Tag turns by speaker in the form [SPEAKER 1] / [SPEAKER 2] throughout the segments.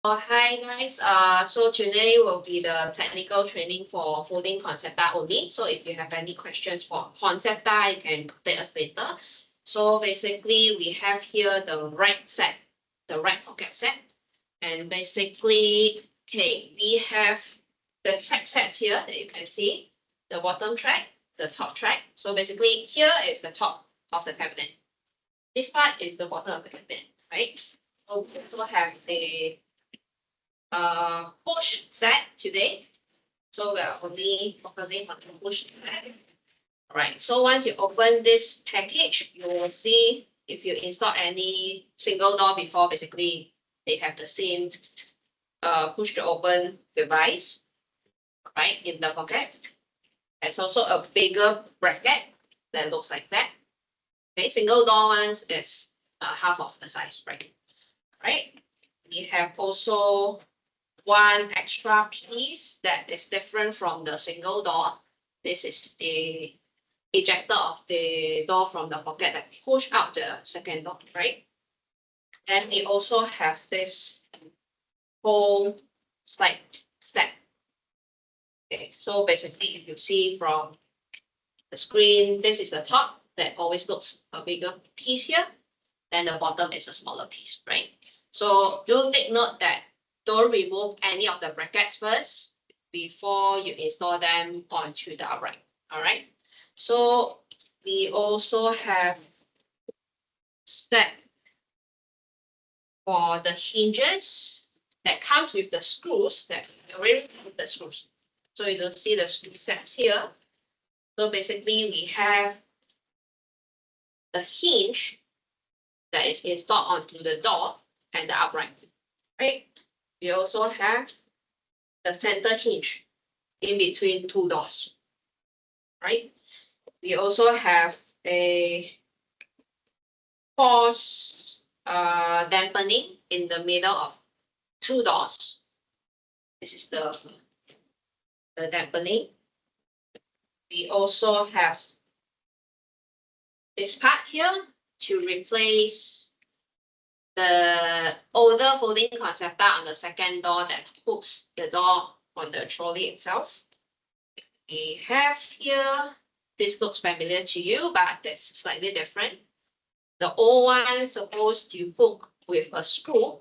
[SPEAKER 1] Hi guys. So today will be the technical training for folding Concepta only. So if you have any questions for Concepta, you can contact us later. So basically, we have here the right set, the right pocket set, and basically, okay, we have the track sets here that you can see, the bottom track, the top track. So basically, here is the top of the cabinet. This part is the bottom of the cabinet, right? So we also have a push set today. So we are only focusing on the push set. All right. So once you open this package, you will see if you install any single door before, basically they have the same push to open device, right, in the pocket. There's also a bigger bracket that looks like that. Okay, single door ones is half of the size, right? Right. We have also one extra piece that is different from the single door. This is the ejector of the door from the pocket that push out the second door, right? Then we also have this whole slide step. Okay, so basically if you see from the screen, this is the top that always looks a bigger piece here. Then the bottom is a smaller piece, right? So do take note that don't remove any of the brackets first before you install them onto the upright. All right. So we also have set for the hinges that comes with the screws that already with the screws. So you don't see the screw sets here. So basically we have the hinge that is installed onto the door and the upright, right? We also have the center hinge in between two doors, right? We also have a force dampening in the middle of two doors. This is the dampening. We also have this part here to replace the older folding Concepta on the second door that hooks the door on the trolley itself. We have here, this looks familiar to you, but that's slightly different. The old one is supposed to hook with a screw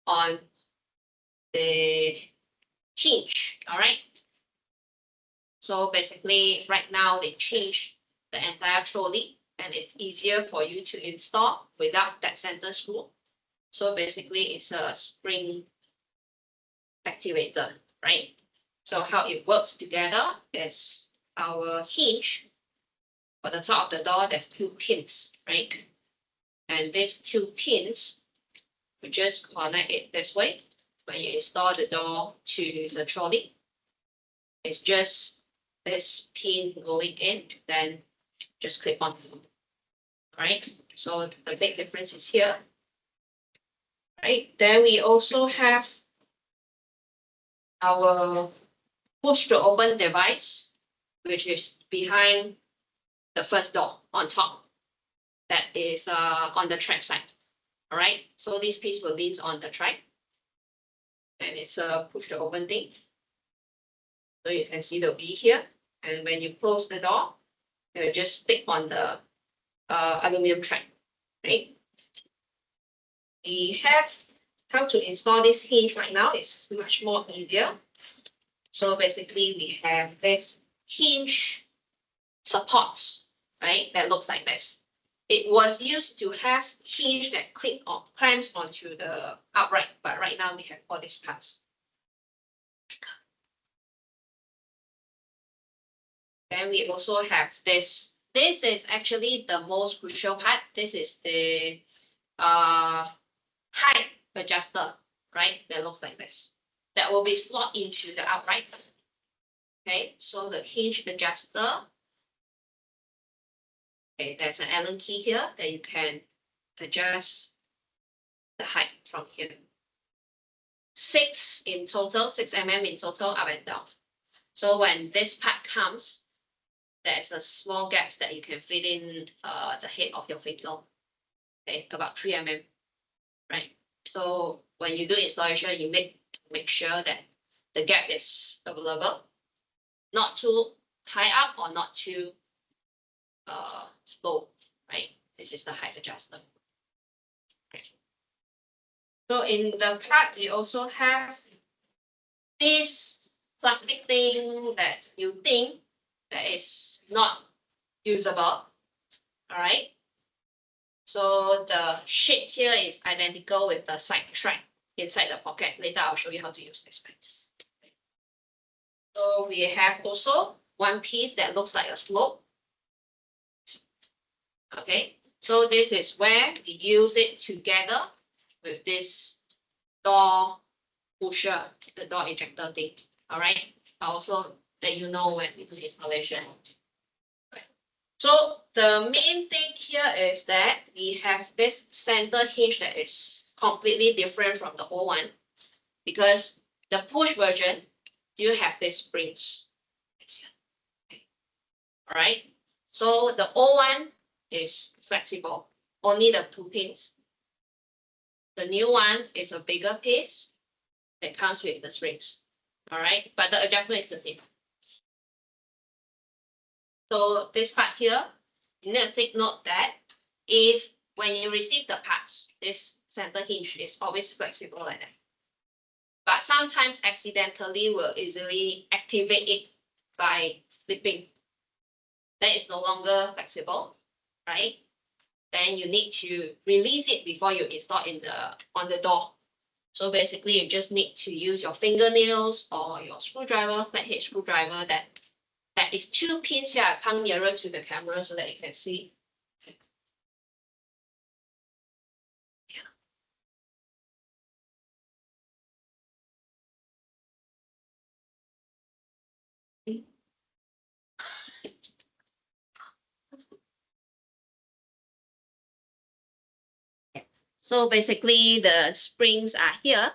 [SPEAKER 1] on the hinge, all right? So basically, right now they changed the entire trolley and it's easier for you to install without that center screw. So basically, it's a spring activator, right? So how it works together is our hinge. For the top of the door, there's two pins, right? And these two pins, we just connect it this way. When you install the door to the trolley, it's just this pin going in, then just clip on. All right. So the big difference is here. Right. Then we also have our push to open device, which is behind the first door on top. That is on the track side. All right. So this piece will lean on the track, and it's a push to open thing. So you can see the V here, and when you close the door, it will just stick on the aluminum track, right? We have how to install this hinge right now. It's much more easier. So basically, we have this hinge supports, right? That looks like this. It was used to have hinge that clamps onto the upright, but right now we have all these parts. Then we also have this. This is actually the most crucial part. This is the height adjuster, right? That looks like this. That will be slot into the upright. Okay, so the hinge adjuster. Okay, there's an Allen key here that you can adjust the height from here. 6 in total, 6 mm in total, up and down. So when this part comes, there's a small gaps that you can fit in the head of your finger. Okay, about 3 mm, right? So when you do installation, you make sure that the gap is available, not too high up or not too low, right? This is the height adjuster. Okay. So in the part, we also have this plastic thing that you think that is not usable. All right. So the shape here is identical with the side track inside the pocket. Later, I'll show you how to use this piece. So we have also one piece that looks like a slope. Okay, so this is where we use it together with this door pusher, the door ejector thing. All right, I'll also let you know when we do installation. So the main thing here is that we have this center hinge that is completely different from the old one, because the push version do have these springs. All right, so the old one is flexible, only the 2 pins. The new one is a bigger piece that comes with the springs. All right, but the adjustment is the same. So this part here, you need to take note that if when you receive the parts, this center hinge is always flexible like that. But sometimes accidentally will easily activate it by flipping. That is no longer flexible, right? Then you need to release it before you install on the door. So basically, you just need to use your fingernails or your screwdriver, flathead screwdriver that is 2 pins here. Come nearer to the camera so that you can see. So basically, the springs are here.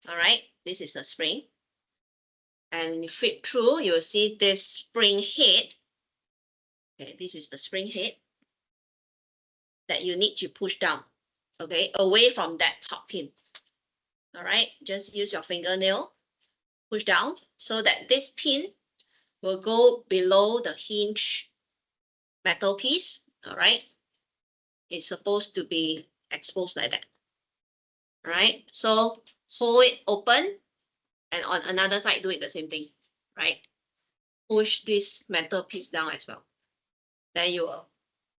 [SPEAKER 1] All right, this is the spring. And you flip through, you'll see this spring head. Okay, this is the spring head that you need to push down, okay, away from that top pin. All right, just use your fingernail, push down so that this pin will go below the hinge metal piece. All right, it's supposed to be exposed like that. All right, so hold it open, and on another side, do it the same thing, right? Push this metal piece down as well. Then you will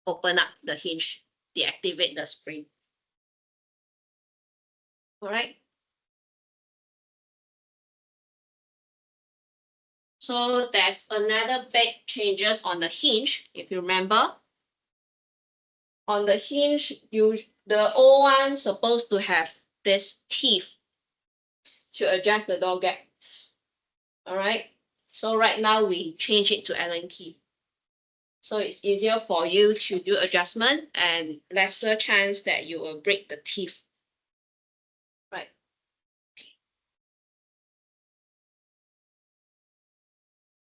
[SPEAKER 1] open up the hinge, deactivate the spring. All right. So there's another big changes on the hinge. If you remember, on the hinge, the old one supposed to have this teeth to adjust the door gap. All right. So right now we change it to Allen key. So it's easier for you to do adjustment and lesser chance that you will break the teeth. Right.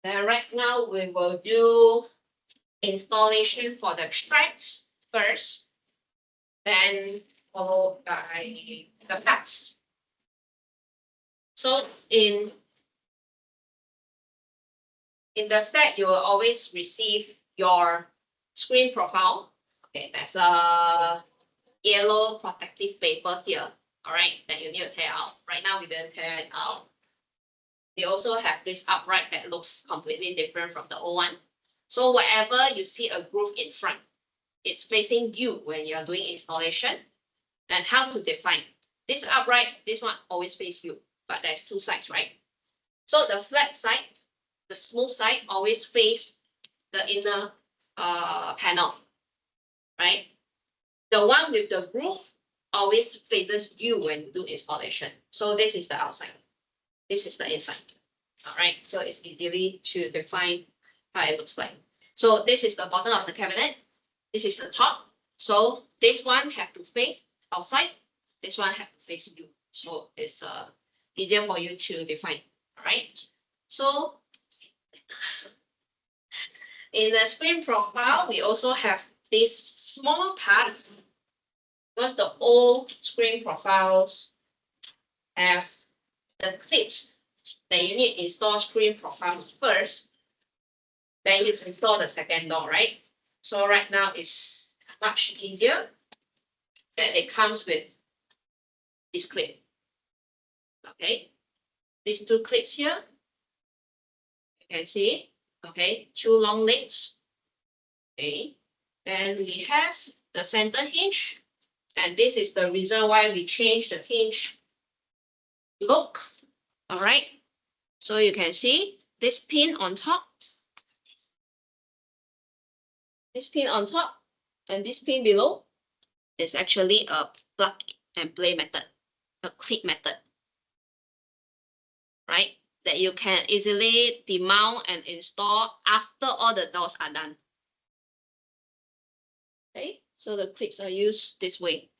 [SPEAKER 1] Then right now we will do installation for the tracks first, then followed by the parts. So in the set, you will always receive your screen profile. Okay, that's a yellow protective paper here. All right, that you need to tear out. Right now, we didn't tear it out. They also have this upright that looks completely different from the old one. So wherever you see a groove in front, it's facing you when you're doing installation. And how to define this upright, this one always face you, but there's 2 sides, right? So the flat side, the smooth side always face the inner panel, right? The one with the groove always faces you when you do installation. So this is the outside. This is the inside. All right, so it's easily to define how it looks like. So this is the bottom of the cabinet. This is the top. So this one have to face outside. This one have to face you. So it's easier for you to define. All right. So in the screen profile, we also have these small parts, because the old screen profiles have the clips that you need to install screen profile first. Then you install the second door, right? So right now it's much easier that it comes with this clip. Okay, these two clips here, you can see, okay, two long legs. Okay, and we have the center hinge, and this is the reason why we changed the hinge look. All right, so you can see this pin on top, and this pin below is actually a plug and play method, a clip method, right? That you can easily demount and install after all the doors are done. Okay, so the clips are used this way.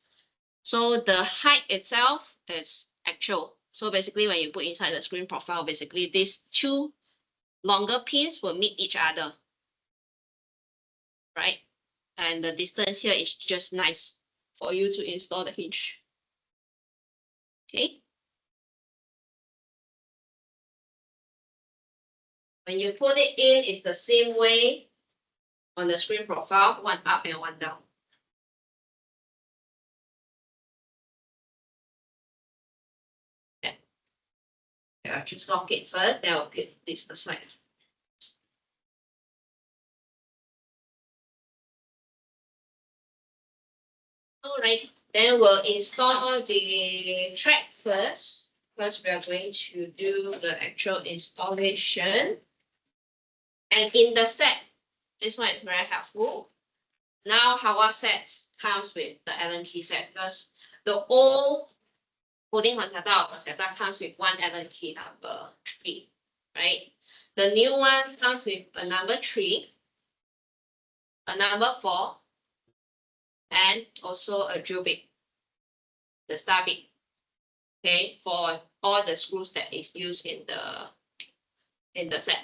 [SPEAKER 1] So the height itself is actual. So basically when you put inside the screen profile, basically these two longer pins will meet each other, right? And the distance here is just nice for you to install the hinge. Okay. When you put it in, it's the same way on the screen profile, one up and one down. Yeah, just lock it first, then I'll put this aside. All right, then we'll install the track first. First, we are going to do the actual installation. And in the set, this one is very helpful. Now, Hawa sets comes with the Allen key set because the old coding Concepta comes with one Allen key number 3, right? The new one comes with a number 3, a number 4, and also a drill bit, the star bit, okay, for all the screws that is used in the set,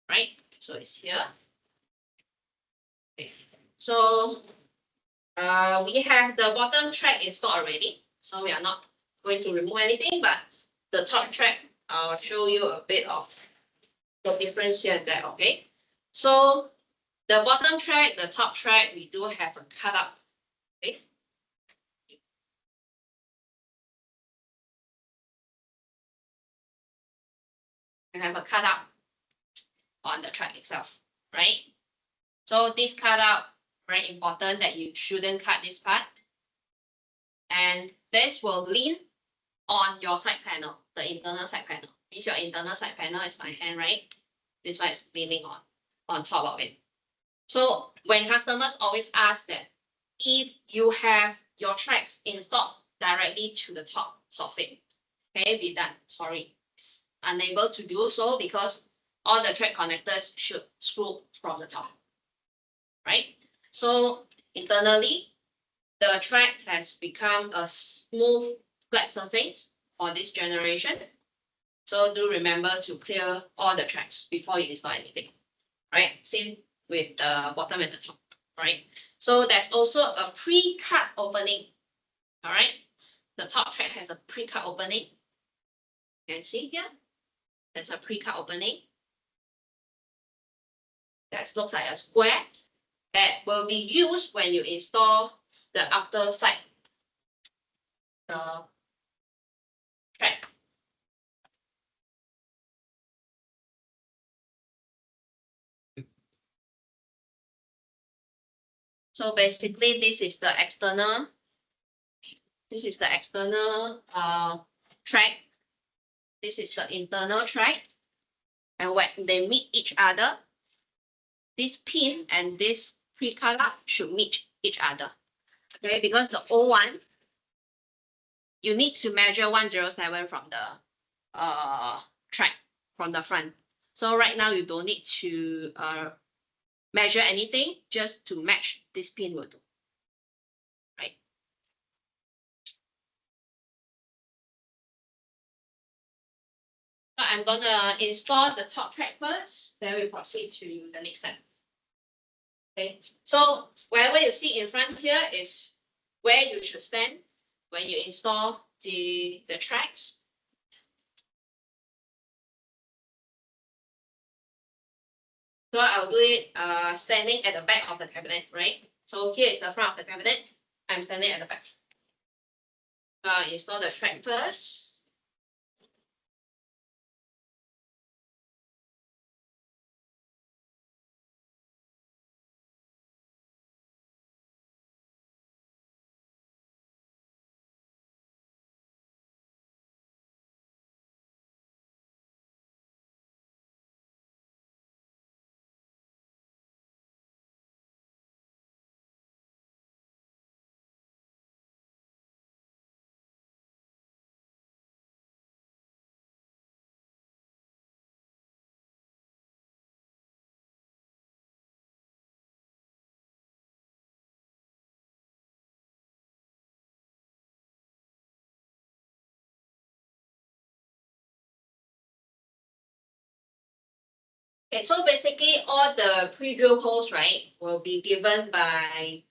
[SPEAKER 1] right? So it's here. Okay. So we have the bottom track installed already, so we are not going to remove anything, but the top track, I'll show you a bit of the difference here and there, okay? So the bottom track, the top track, we do have a cutout, okay? We have a cutout on the track itself, right? So this cutout, very important that you shouldn't cut this part. And this will lean on your side panel, the internal side panel. Means your internal side panel is my hand, right? This one is leaning on top of it. So when customers always ask that if you have your tracks installed directly to the top soffit, can it be done? Sorry, unable to do so because all the track connectors should screw from the top, right? So internally, the track has become a smooth flat surface for this generation. So do remember to clear all the tracks before you install anything, right? Same with the bottom and the top, right? So there's also a pre-cut opening, all right? The top track has a pre-cut opening. You can see here, there's a pre-cut opening. That looks like a square that will be used when you install the outer side track. So basically, this is the external track. This is the internal track. And when they meet each other, this pin and this pre-cut should meet each other. Okay, because the old one, you need to measure 107 from the track from the front. So right now you don't need to measure anything, just to match this pin will do. Right. So I'm gonna install the top track first, then we proceed to the next step. Okay, so wherever you see in front here is where you should stand when you install the tracks. So I'll do it standing at the back of the cabinet, right? So here is the front of the cabinet. I'm standing at the back. Install the track first. Okay, so basically all the pre-drill holes, right, will be given by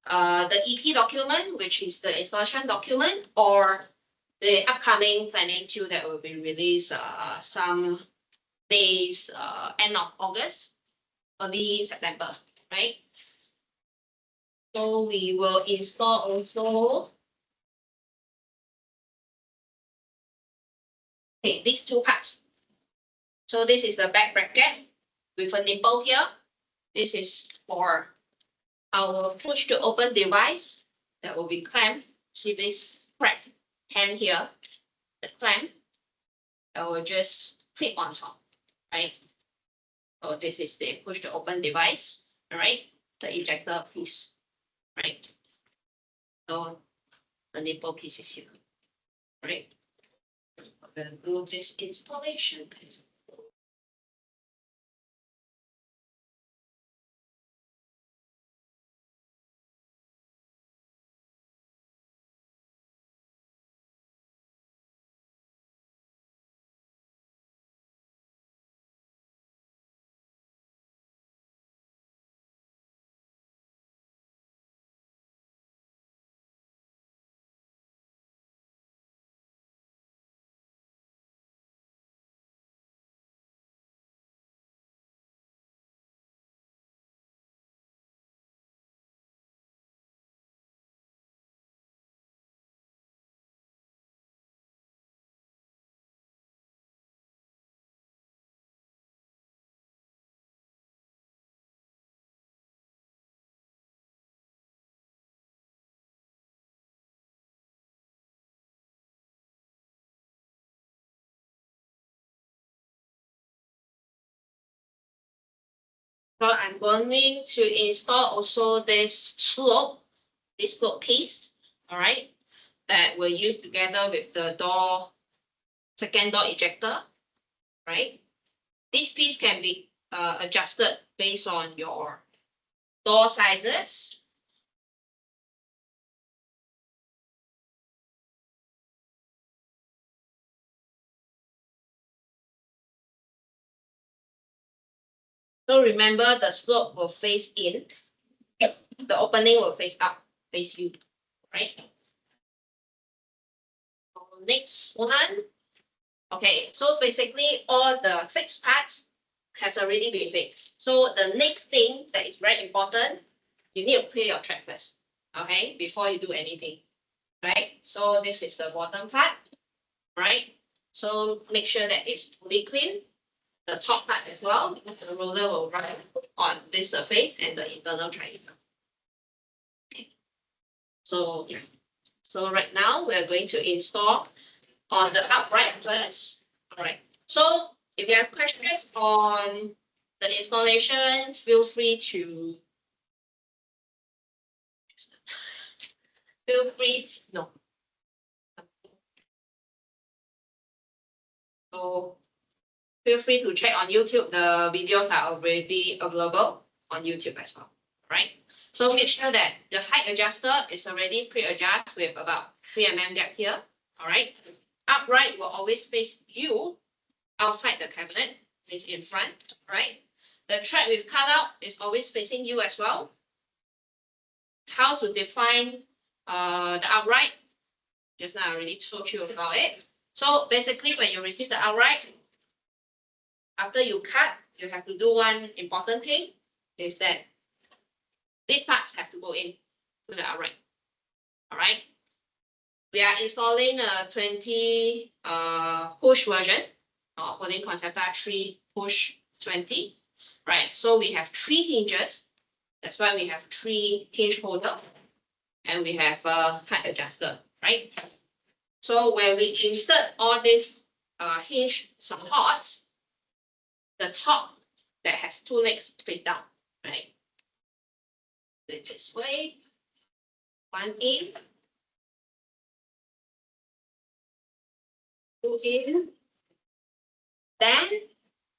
[SPEAKER 1] the EP document, which is the installation document, or the upcoming planning tool that will be released some days end of August, early September, right? So we will install also these two parts. So this is the back bracket with a nipple here. This is for our push to open device that will be clamped. See this crack hand here, the clamp that will just clip on top, right? So this is the push to open device, all right? The ejector piece, right? So the nipple piece is here, right? I'm going to do this installation. So I'm going to install also this slope piece, all right, that we'll use together with the door, second door ejector, right? This piece can be adjusted based on your door sizes. So remember the slope will face in, the opening will face up, face you, right? Next one. Okay, so basically all the fixed parts has already been fixed. So the next thing that is very important, you need to clear your track first, okay, before you do anything, right? So this is the bottom part, right? So make sure that it's fully clean. The top part as well, because the roller will run on this surface and the internal triangle. Okay. So yeah. So right now we're going to install on the upright first. All right. So if you have questions on the installation, feel free to no. So feel free to check on YouTube. The videos are already available on YouTube as well. Right. So make sure that the height adjuster is already pre-adjusted with about 3 mm gap here. All right. Upright will always face you outside the cabinet, is in front, right? The track we've cut out is always facing you as well. How to define the upright? Just now I already told you about it. So basically, when you receive the outright, after you cut, you have to do one important thing, is that these parts have to go in to the outright. All right. We are installing a 20 push version of holding Concepta 3 push 20. Right. So we have 3 hinges. That's why we have 3 hinge holder, and we have a height adjuster. Right. So when we insert all these hinge supports, the top that has 2 legs face down, right? Do it this way. One in, 2 in. Then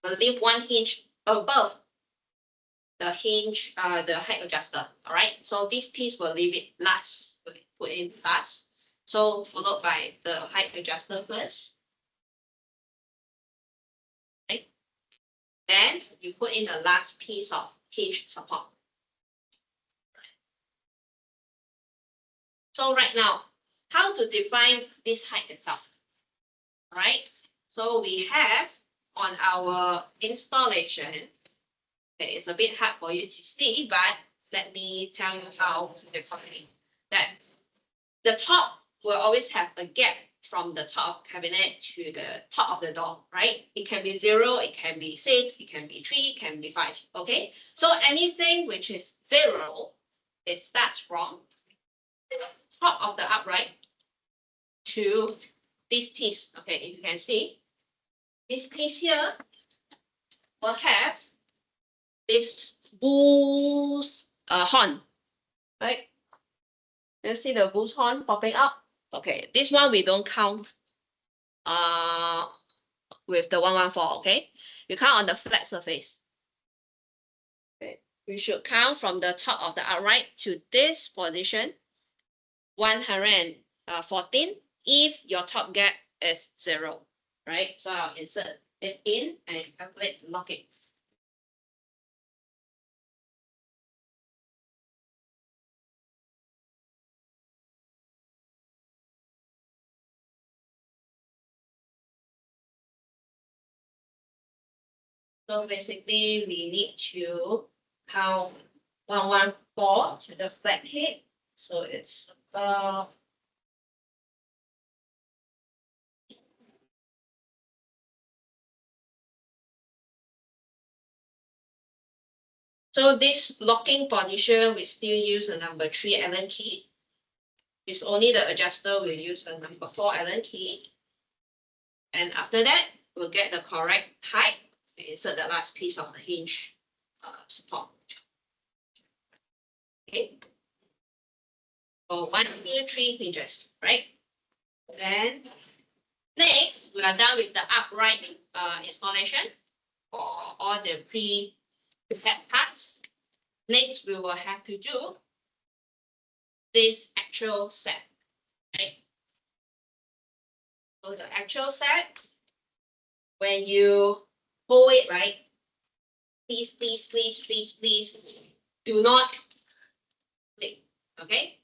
[SPEAKER 1] we'll leave 1 hinge above the hinge, the height adjuster. All right. So this piece we'll leave it last. We'll put in last. So followed by the height adjuster first. Right. Then you put in the last piece of hinge support. So right now, how to define this height itself? All right. So we have on our installation, okay, it's a bit hard for you to see, but let me tell you how to define it. That the top will always have a gap from the top cabinet to the top of the door, right? It can be 0, it can be 6, it can be 3, it can be 5. Okay. So anything which is 0, it starts from the top of the upright to this piece. Okay, if you can see, this piece here will have this bull's horn, right? You see the bull's horn popping up. Okay, this one we don't count with the 114. Okay, you count on the flat surface. Okay, we should count from the top of the upright to this position 114 if your top gap is 0, right? So I'll insert it in and calculate lock it. So basically, we need to count 114 to the flat head. So it's so this locking position, we still use a number 3 Allen key. It's only the adjuster will use a number 4 Allen key. And after that, we'll get the correct height. We insert the last piece of the hinge support. Okay. So 1, 2, 3 hinges, right? Then next, we are done with the upright installation for all the prepared parts. Next, we will have to do this actual set, right? So the actual set, when you hold it, right? Please, please, please, please, please, do not flip, okay?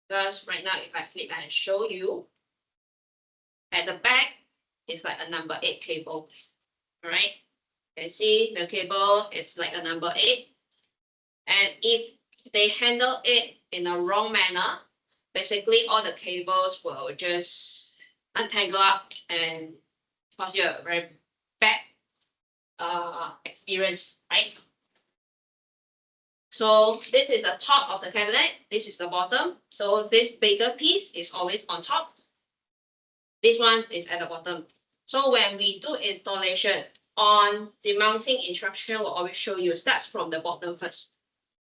[SPEAKER 1] Because right now, if I flip and show you, at the back, it's like a number 8 cable, all right? You can see the cable is like a number 8. And if they handle it in a wrong manner, basically all the cables will just untangle up and cause you a very bad experience, right? So this is the top of the cabinet. This is the bottom. So this bigger piece is always on top. This one is at the bottom. So when we do installation on the mounting instruction, will always show you starts from the bottom first.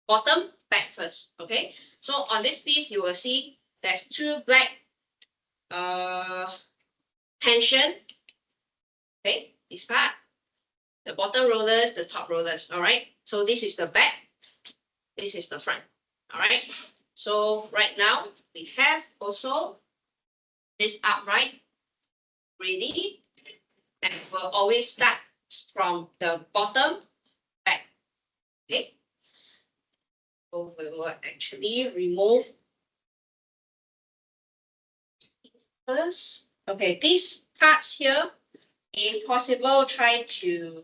[SPEAKER 1] Bottom, back first. Okay. So on this piece, you will see there's 2 black tension. Okay, this part, the bottom rollers, the top rollers. All right. So this is the back. This is the front. All right. So right now we have also this upright ready, and we'll always start from the bottom back. Okay. So we will actually remove first. Okay, these parts here, if possible, try to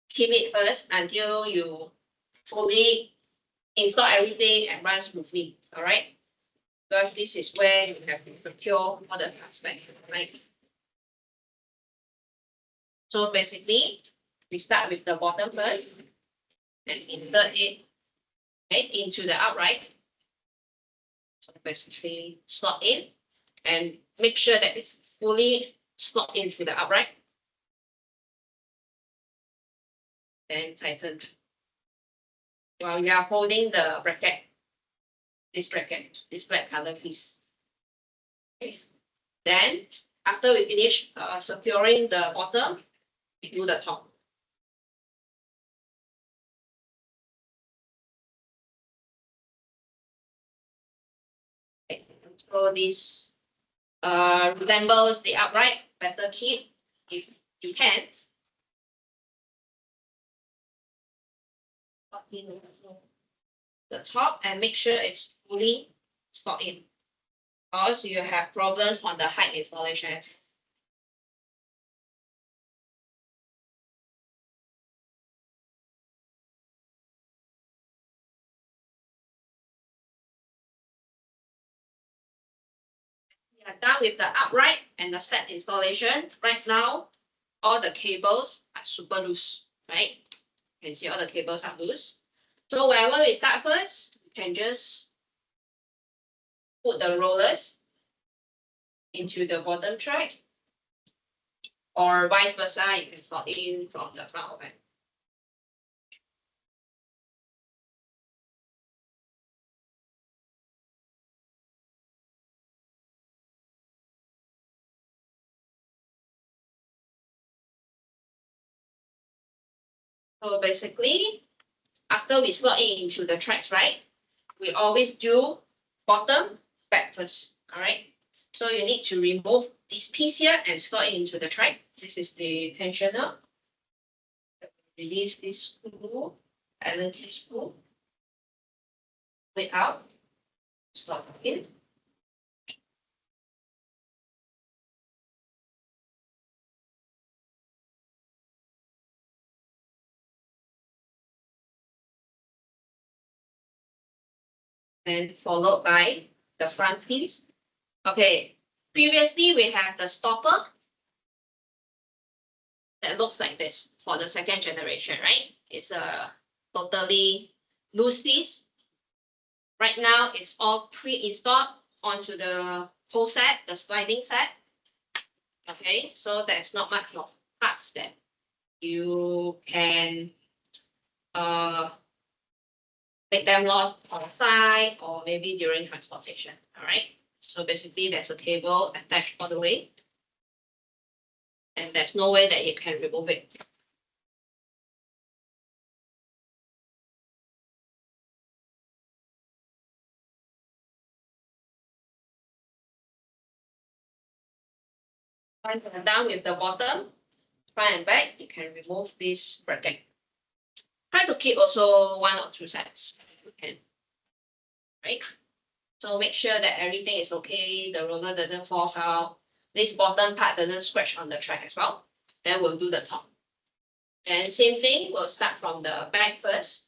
[SPEAKER 1] keep it first until you fully install everything and run smoothly. All right, because this is where you have to secure all the aspects, right? So basically, we start with the bottom first and insert it into the upright. So basically, slot in and make sure that it's fully slot into the upright. Then tighten while you are holding the bracket, this black color piece. Okay. Then after we finish securing the bottom, we do the top. Okay. So this resembles the upright. Better keep if you can. The top and make sure it's fully slot in, or else you have problems on the height installation. We are done with the upright and the set installation. Right now, all the cables are super loose, right? You can see all the cables are loose. So wherever we start first, we can just put the rollers into the bottom track, or vice versa, you can slot in from the front of it. So basically, after we slot it into the tracks, right, we always do bottom back first, all right? So you need to remove this piece here and slot it into the track. This is the tensioner. Release this screw, Allen key screw. Pull it out, slot it in. And followed by the front piece. Okay, previously we have the stopper that looks like this for the second generation, right? It's a totally loose piece. Right now, it's all pre-installed onto the whole set, the sliding set. Okay, so there's not much of parts that you can make them lost on site or maybe during transportation. All right. So basically, there's a cable attached all the way, and there's no way that you can remove it. Once you're done with the bottom, front and back, you can remove this bracket. Try to keep also one or two sets. You can, right? So make sure that everything is okay, the roller doesn't fall out, this bottom part doesn't scratch on the track as well. Then we'll do the top. And same thing, we'll start from the back first.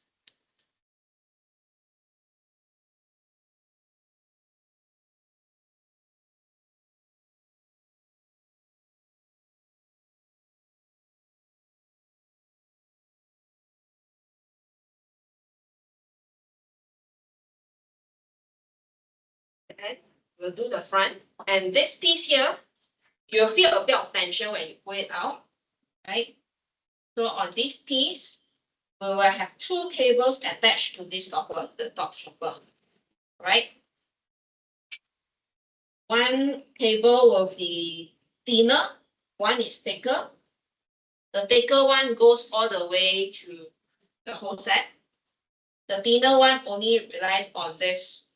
[SPEAKER 1] Okay, we'll do the front. And this piece here, you'll feel a bit of tension when you pull it out, right? So on this piece, we will have two cables attached to this stopper, the top stopper, right? One cable will be thinner, one is thicker. The thicker one goes all the way to the whole set. The thinner one only relies on this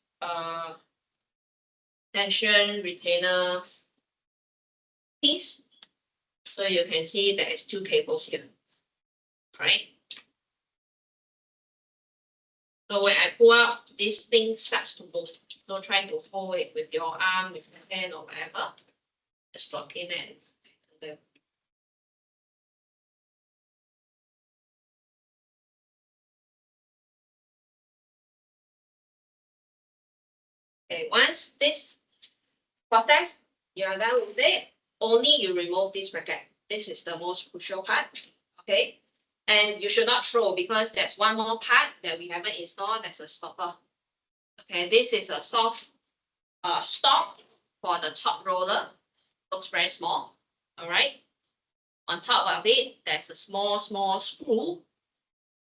[SPEAKER 1] tension retainer piece. So you can see there is two cables here, right? So when I pull out, this thing starts to move. Don't try to hold it with your arm, with your hand or whatever. Just lock in and then. Okay, once this process, you are done with it, only you remove this bracket. This is the most crucial part. Okay. And you should not throw because there's one more part that we haven't installed. That's a stopper. Okay, this is a soft stop for the top roller. Looks very small. All right. On top of it, there's a small screw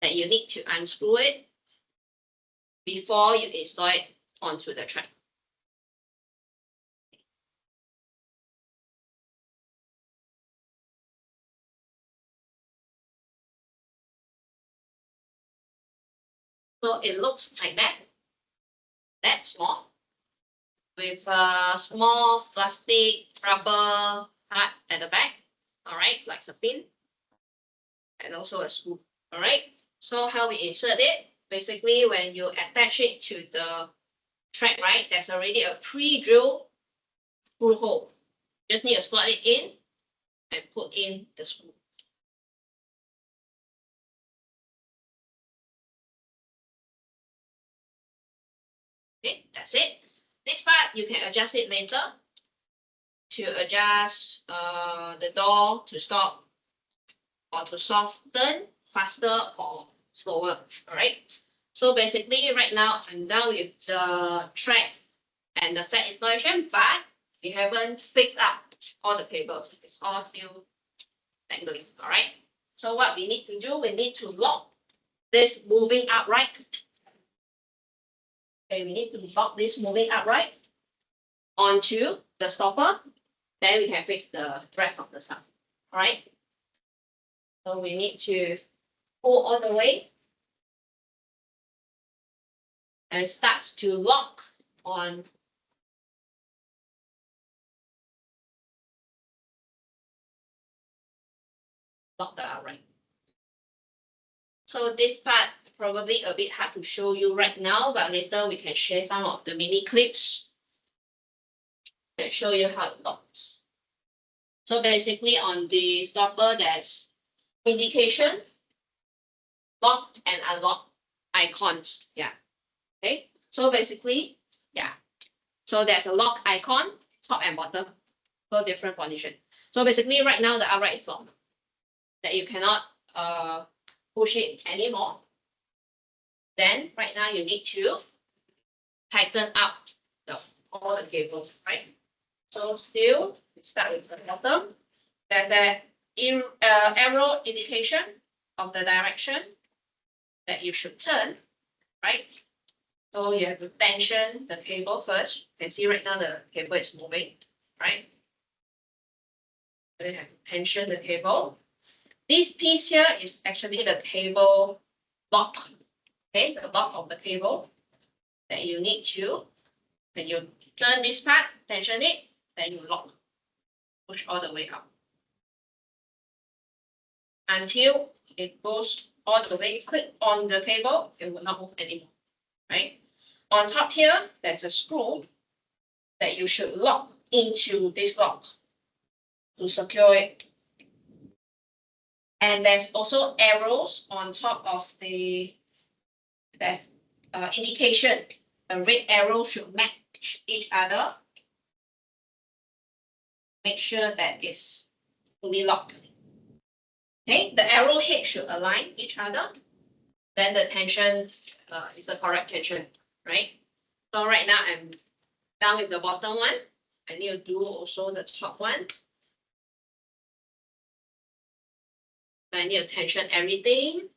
[SPEAKER 1] that you need to unscrew it before you install it onto the track. So it looks like that small, with a small plastic rubber part at the back, all right, like a pin, and also a screw, all right. So how we insert it, basically when you attach it to the track, right, there's already a pre-drilled screw hole. Just need to slot it in and put in the screw. Okay, that's it. This part you can adjust it later to adjust the door to stop or to soften faster or slower. All right. So basically, right now I'm done with the track and the set installation, but we haven't fixed up all the cables. It's all still dangling. All right. So what we need to do, we need to lock this moving upright. Okay, we need to lock this moving upright onto the stopper. Then we can fix the rest of the stuff. All right. So we need to pull all the way and starts to lock on lock the upright. So this part probably a bit hard to show you right now, but later we can share some of the mini clips and show you how it locks. So basically on the stopper, there's indication, lock and unlock icons. Yeah. Okay. So basically, yeah. So there's a lock icon, top and bottom, for different position. So basically right now the upright is locked. That you cannot push it anymore. Then right now you need to tighten up all the cables, right? So still start with the bottom. There's an arrow indication of the direction that you should turn, right? So you have to tension the cable first. You can see right now the cable is moving, right? So you have to tension the cable. This piece here is actually the cable lock, okay? The lock of the cable that you need to, when you turn this part, tension it, then you lock, push all the way up until it goes all the way. Click on the cable, it will not move anymore, right? On top here, there's a screw that you should lock into this lock to secure it. And there's also arrows on top of there's indication. The red arrow should match each other. Make sure that it's fully locked. Okay, the arrow head should align each other. Then the tension is the correct tension, right? So right now I'm done with the bottom one. I need to do also the top one. I need to tension everything.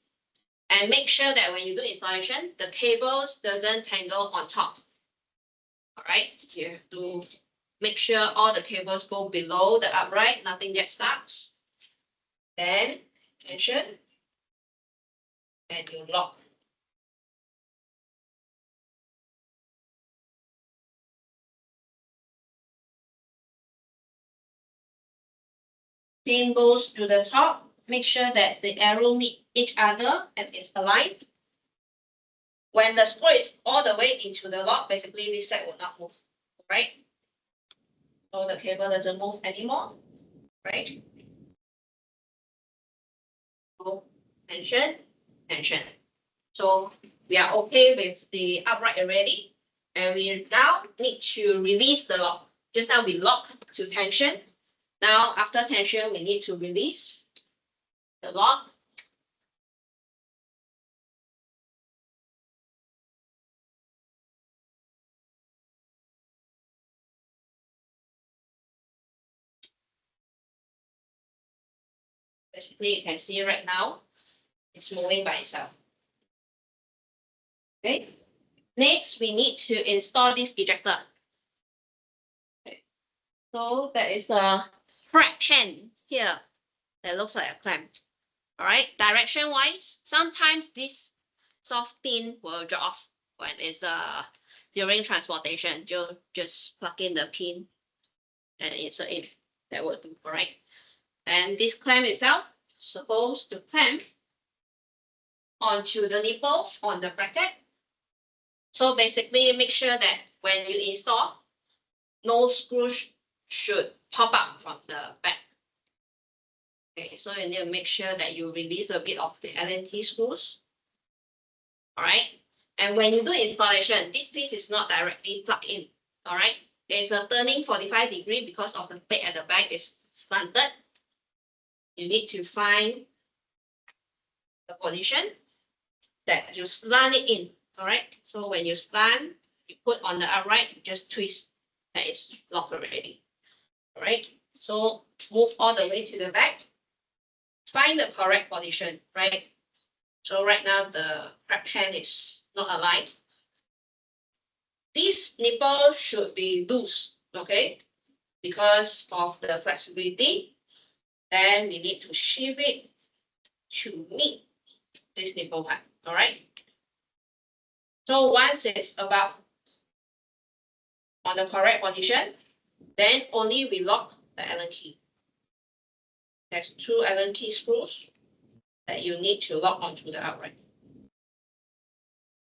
[SPEAKER 1] And make sure that when you do installation, the cables doesn't tangle on top. All right, you have to make sure all the cables go below the upright, nothing gets stuck. Then tension, and you lock. Same goes to the top. Make sure that the arrow meet each other and it's aligned. when the screw is all the way into the lock, basically this set will not move, right? So the cable doesn't move anymore, right? So tension, tension. So we are okay with the upright already. And we now need to release the lock. Just now we lock to tension. Now after tension, we need to release the lock. Basically, you can see right now, it's moving by itself. Okay. Next, we need to install this ejector. Okay. So there is a crack pen here that looks like a clamp. All right. Direction wise, sometimes this soft pin will drop off when it's during transportation. Just plug in the pin and insert it. That will do. All right. And this clamp itself supposed to clamp onto the nipple on the bracket. So basically, make sure that when you install, no screws should pop up from the back. Okay, so you need to make sure that you release a bit of the Allen key screws. All right. And when you do installation, this piece is not directly plugged in. All right. There's a turning 45-degree because of the plate at the back is slanted. You need to find the position that you slant it in. All right. So when you slant, you put on the upright, you just twist. That is locked already. All right. So move all the way to the back. Find the correct position, right? So right now the crack pen is not aligned. This nipple should be loose, okay? Because of the flexibility, then we need to shift it to meet this nipple height, all right? So once it's about on the correct position, then only we lock the Allen key. There's 2 Allen key screws that you need to lock onto the upright.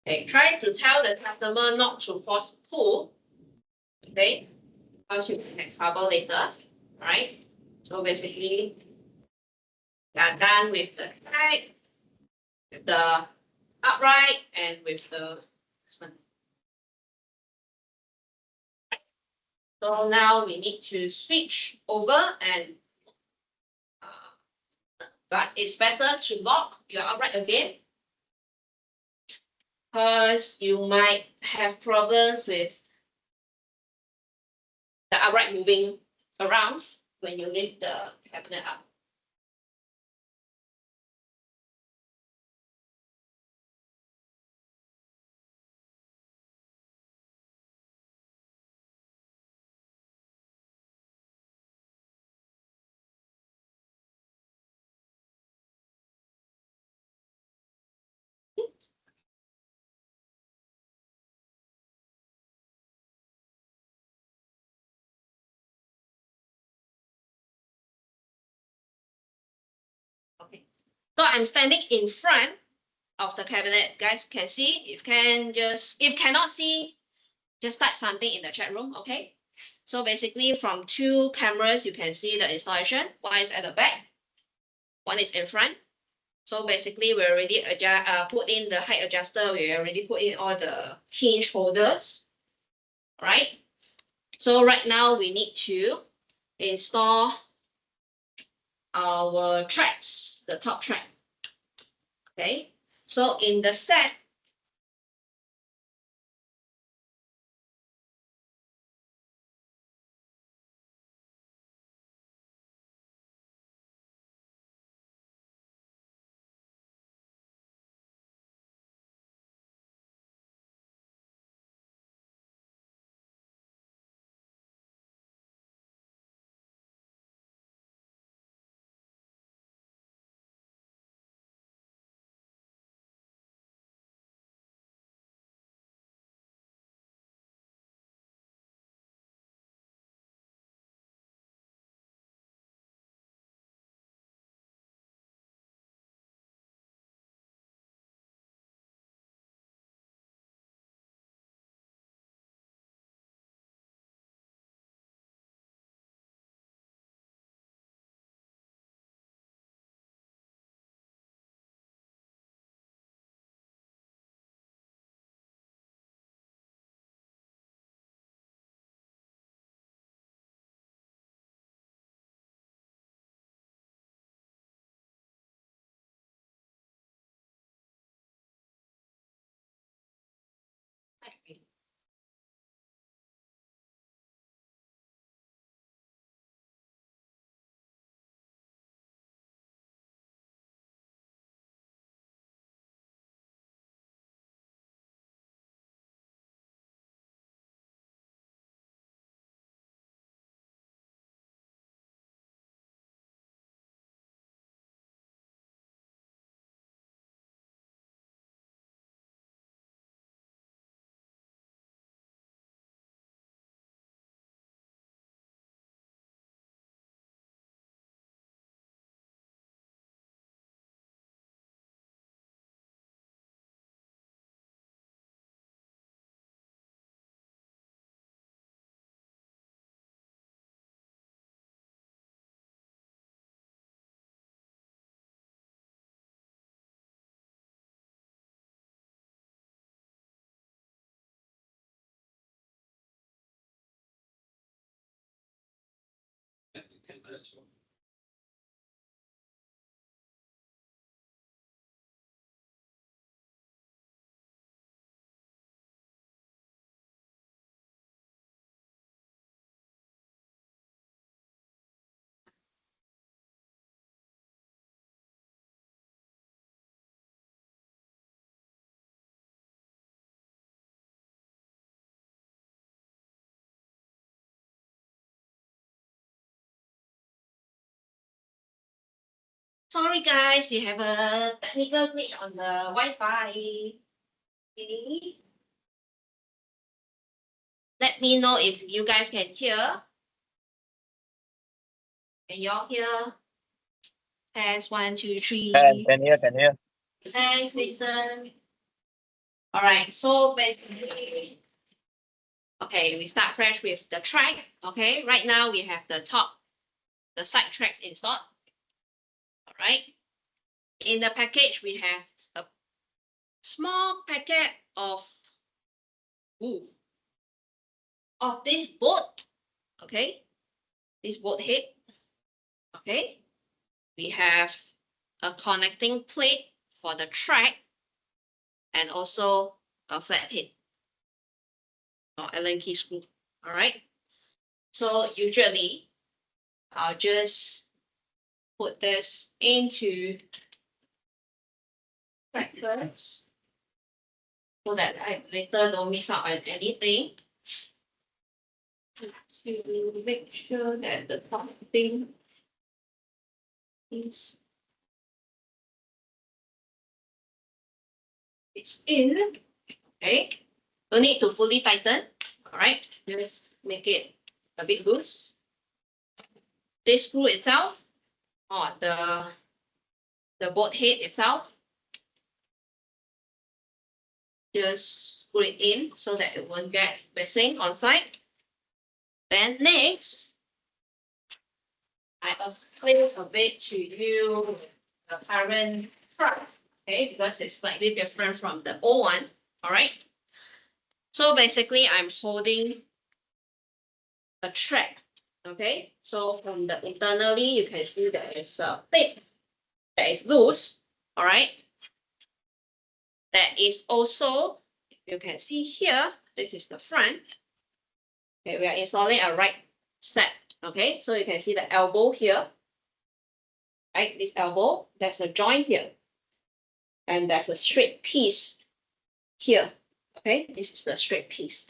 [SPEAKER 1] Okay, try to tell the customer not to force pull, okay? Because you can have trouble later, right? So basically, we are done with the side, with the upright, and with the adjustment. So now we need to switch over and but it's better to lock your upright again because you might have problems with the upright moving around when you lift the cabinet up. Okay. So I'm standing in front of the cabinet. Guys can see. If cannot see, just type something in the chat room, okay? So basically from 2 cameras, you can see the installation. One is at the back, one is in front. So basically we already put in the height adjuster. We already put in all the hinge holders, right? So right now we need to install our tracks, the top track. Okay, so in the set, Sorry guys, we have a technical glitch on the Wi-Fi. Okay. Let me know if you guys can hear. Can y'all hear? Test 1, 2, 3.
[SPEAKER 2] Can hear.
[SPEAKER 1] Thanks, Vincent. All right, so basically, okay, we start fresh with the track. Okay, right now we have the side tracks installed. All right. In the package, we have a small packet of this board. Okay, this board head. Okay, we have a connecting plate for the track and also a flat head or Allen key screw. All right. So usually I'll just put this into track first so that I later don't miss out on anything. To make sure that the connecting is in. Okay. Don't need to fully tighten. All right. Just make it a bit loose. This screw itself, or the bolt head itself, just screw it in so that it won't get missing on site. Then next, I explain a bit to you the current truck, okay, because it's slightly different from the old one. All right. So basically, I'm holding a track. Okay. So from the internally, you can see that it's a plate that is loose. All right. That is also, you can see here, this is the front. Okay, we are installing a right set. Okay, so you can see the elbow here. Right, this elbow, there's a joint here. And there's a straight piece here. Okay, this is the straight piece.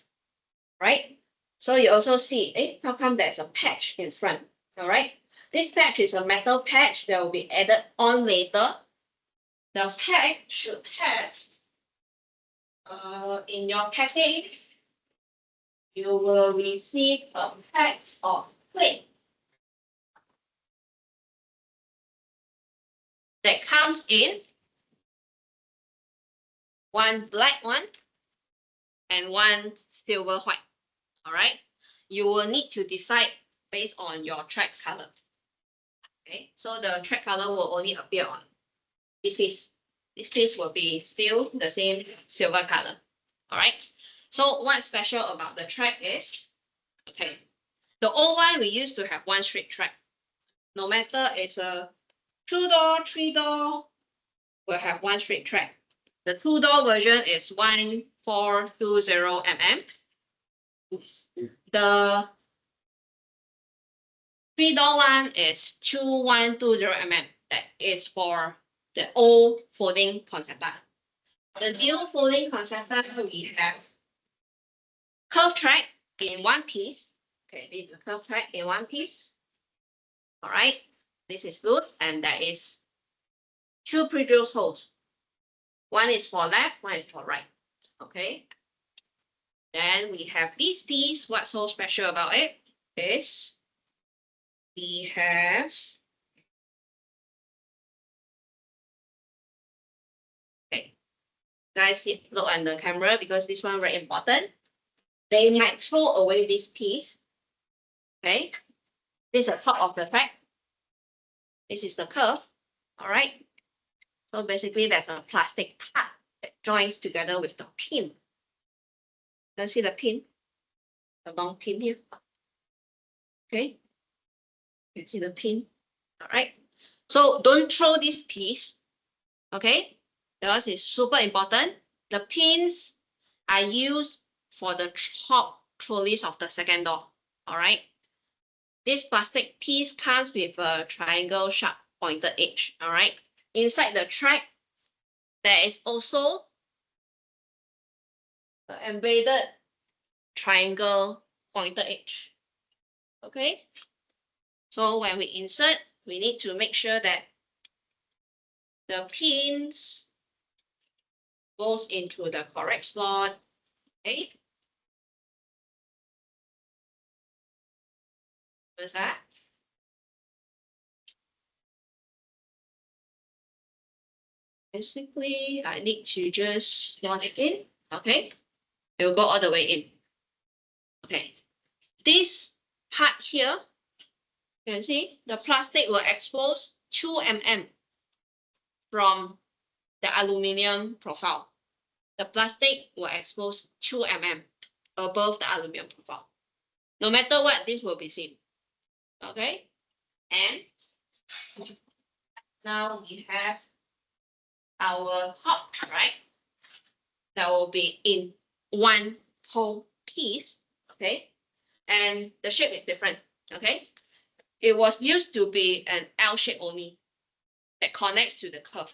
[SPEAKER 1] Right? So you also see, how come there's a patch in front? All right. This patch is a metal patch that will be added on later. The patch should have in your package, you will receive a pack of plate that comes in one black one and one silver white. All right. You will need to decide based on your track color. Okay. So the track color will only appear on this piece. This piece will be still the same silver color. All right. So what's special about the track is, okay, the old one we used to have one straight track. No matter it's a 2-door, 3-door, will have one straight track. The 2-door version is 1420 mm. The 3-door one is 2120 mm. That is for the old folding Concepta. The new folding Concepta, we have curved track in one piece. Okay, this is a curved track in one piece. All right, this is loose, and there is two pre-drill holes. One is for left, one is for right. Okay. Then we have this piece. What's so special about it is we have, okay, guys, look on the camera because this one very important. They might throw away this piece. Okay, this is the top of the track. This is the curve. All right. So basically, there's a plastic part that joins together with the pin. You can see the pin, the long pin here. Okay. You see the pin. All right. So don't throw this piece. Okay. Because it's super important. The pins are used for the top trellis of the second door. All right. This plastic piece comes with a triangle sharp pointed edge. All right. Inside the track, there is also the embedded triangle pointed edge. Okay. So when we insert, we need to make sure that the pins goes into the correct slot. Okay. What's that? Basically, I need to just slot it in. Okay. It will go all the way in. Okay. This part here, you can see the plastic will expose 2 mm from the aluminium profile. The plastic will expose 2 mm above the aluminum profile. No matter what, this will be seen. Okay. And now we have our top track that will be in one whole piece. Okay. And the shape is different. Okay. It was used to be an L shape only that connects to the curve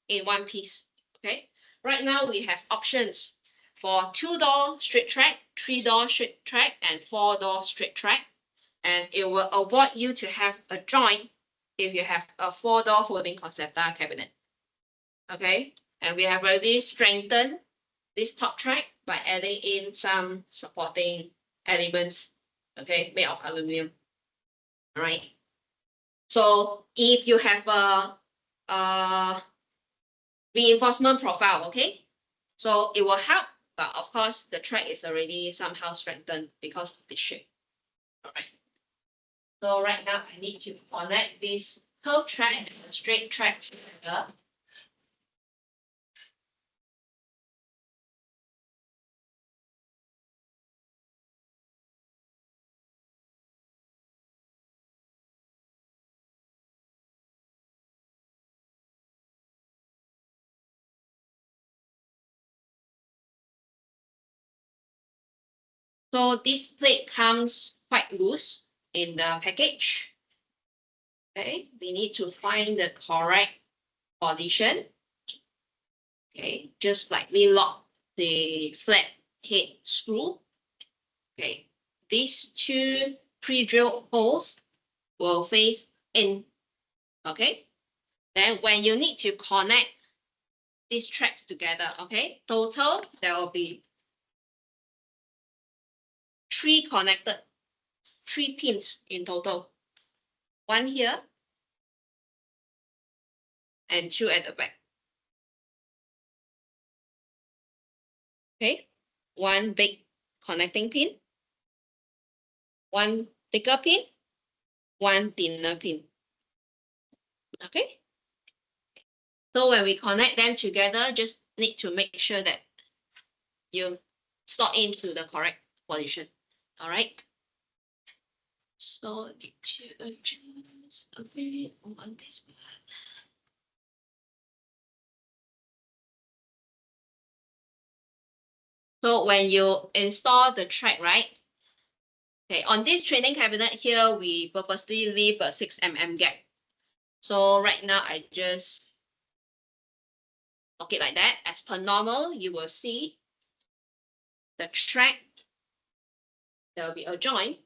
[SPEAKER 1] in one piece. Okay. Right now we have options for 2-door straight track, 3-door straight track, and 4-door straight track. And it will avoid you to have a joint if you have a 4-door folding Concepta cabinet. Okay. And we have already strengthened this top track by adding in some supporting elements, okay, made of aluminum. All right. So if you have a reinforcement profile, okay, so it will help, but of course the track is already somehow strengthened because of the shape. All right. So right now I need to connect this curved track and the straight track together. So this plate comes quite loose in the package. Okay, we need to find the correct position. Okay, just slightly lock the flat head screw. Okay, these 2 pre-drilled holes will face in. Okay, then when you need to connect these tracks together, okay, total there will be 3 connected, 3 pins in total. 1 here and 2 at the back. Okay, 1 big connecting pin, 1 thicker pin, 1 thinner pin. Okay. So when we connect them together, just need to make sure that you slot into the correct position. All right. So need to adjust a bit on this part. So when you install the track, right? Okay, on this training cabinet here, we purposely leave a 6 mm gap. So right now I just lock it like that. As per normal, you will see the track. There will be a joint.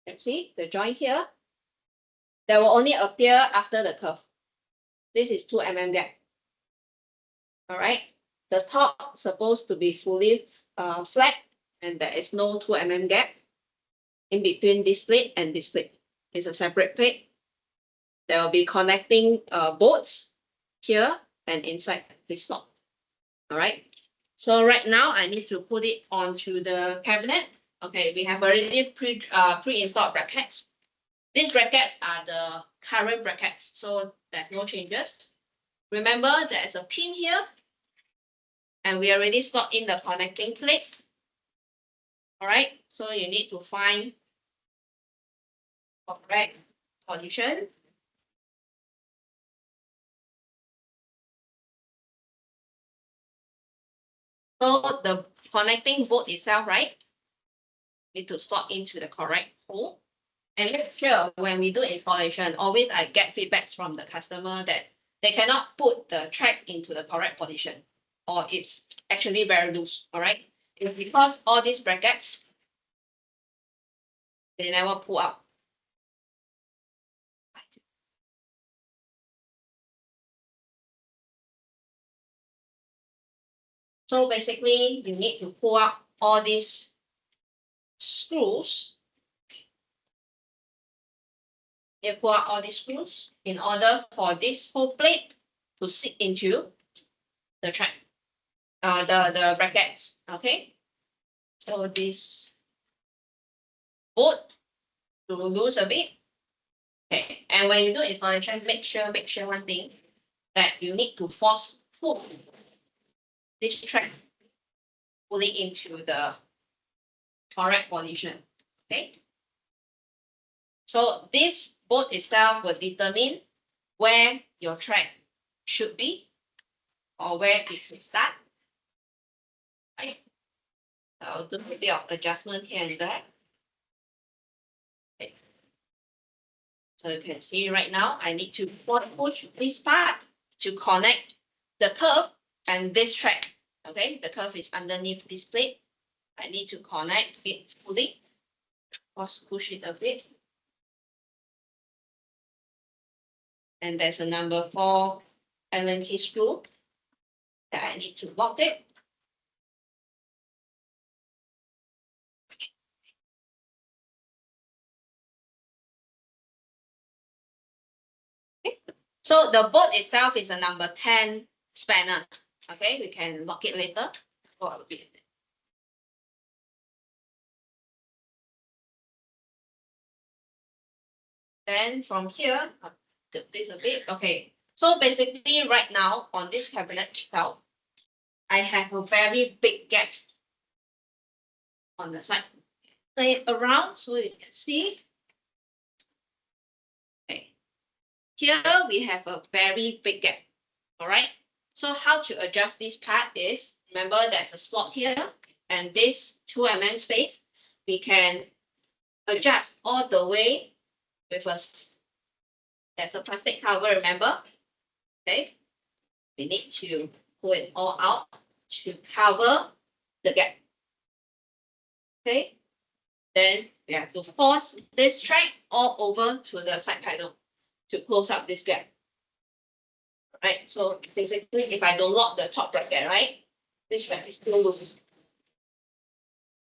[SPEAKER 1] Let's see the joint here. That will only appear after the curve. This is 2 mm gap. All right. The top supposed to be fully flat, and there is no 2 mm gap in between this plate and this plate. It's a separate plate. There will be connecting bolts here and inside this slot. All right. So right now I need to put it onto the cabinet. Okay, we have already pre-installed brackets. These brackets are the current brackets, so there's no changes. Remember, there's a pin here, and we already slot in the connecting plate. All right, so you need to find correct position. So the connecting bolt itself, right, need to slot into the correct hole. And make sure when we do installation, always I get feedbacks from the customer that they cannot put the tracks into the correct position, or it's actually very loose. All right, it's because all these brackets they never pull out. So basically, you need to pull out all these screws. You pull out all these screws in order for this whole plate to sit into the track, the brackets. Okay. So this bolt to lose a bit. Okay. And when you do installation, make sure one thing that you need to force pull this track fully into the correct position. Okay. So this bolt itself will determine where your track should be or where it should start. Right. I'll do a bit of adjustment here and there. Okay. So you can see right now, I need to push this part to connect the curve and this track. Okay, the curve is underneath this plate. I need to connect it fully. Push it a bit. And there's a number 4 Allen key screw that I need to lock it. Okay. So the bolt itself is a number 10 spanner. Okay, we can lock it later. For a bit. Then from here, I'll tip this a bit. Okay, so basically right now on this cabinet itself, I have a very big gap on the side. Turn it around so you can see. Okay, here we have a very big gap. All right, so how to adjust this part is, remember there's a slot here and this 2 mm space, we can adjust all the way with there's a plastic cover, remember? Okay, we need to pull it all out to cover the gap. Okay, then we have to force this track all over to the side panel to close up this gap. Right, so basically if I don't lock the top bracket, right, this track is still loose.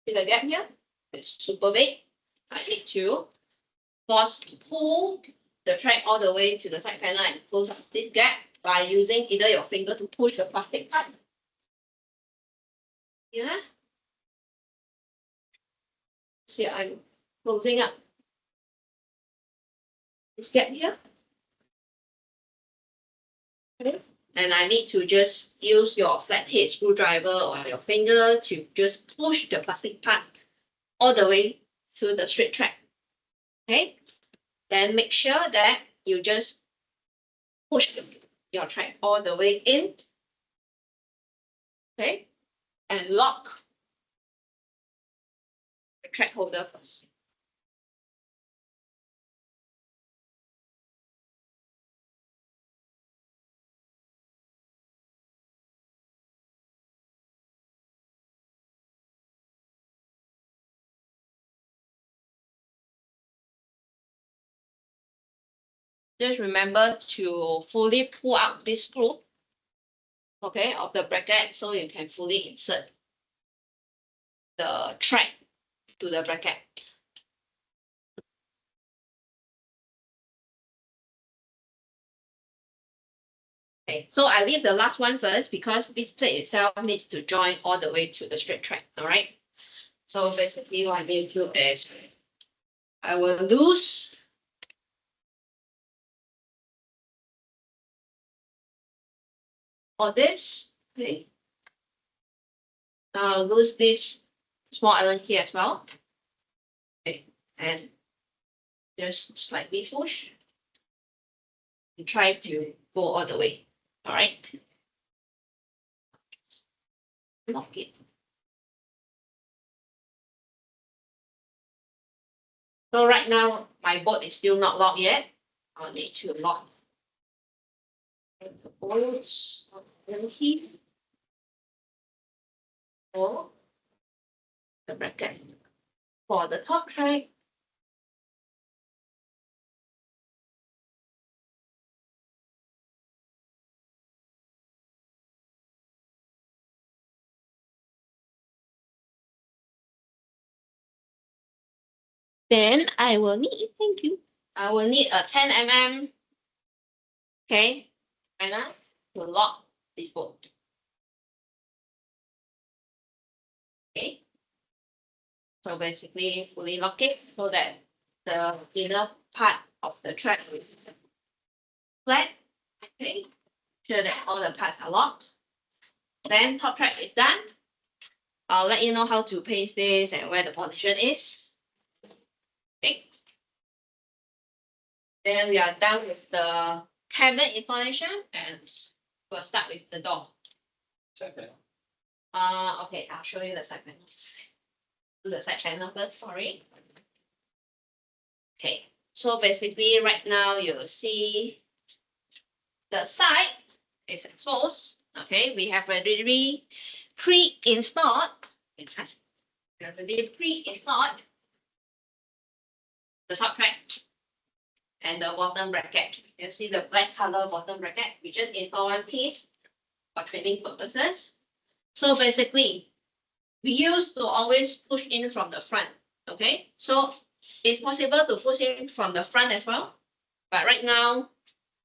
[SPEAKER 1] See the gap here? It's super big. I need to force to pull the track all the way to the side panel and close up this gap by using either your finger to push the plastic part. Yeah. See, I'm closing up this gap here. Okay. And I need to just use your flathead screwdriver or your finger to just push the plastic part all the way to the straight track. Okay. Then make sure that you just push your track all the way in. Okay. And lock the track holder first. Just remember to fully pull out this screw, okay, of the bracket so you can fully insert the track to the bracket. Okay, so I leave the last one first because this plate itself needs to join all the way to the straight track. All right. So basically what I need to do is I will lose all this. Okay. I'll lose this small Allen key as well. Okay. And just slightly push and try to go all the way. All right. Lock it. So right now my bolt is still not locked yet. I'll need to lock the bolts of the key for the bracket. For the top track, then I will need, thank you, I will need a 10 mm, okay, and I will lock this bolt. Okay, so basically fully lock it so that the inner part of the track is flat. Okay, sure that all the parts are locked. Then top track is done. I'll let you know how to paste this and where the position is. Okay. Then we are done with the cabinet installation and we'll start with the door.
[SPEAKER 2] Second.
[SPEAKER 1] Okay, I'll show you the side panel. Do the side panel first, sorry. Okay, so basically right now you'll see the side is exposed. Okay, we have already pre-installed. In fact, we have already pre-installed the top track and the bottom bracket. You see the black color bottom bracket. We just install one piece for training purposes. So basically, we used to always push in from the front. Okay, so it's possible to push in from the front as well. But right now,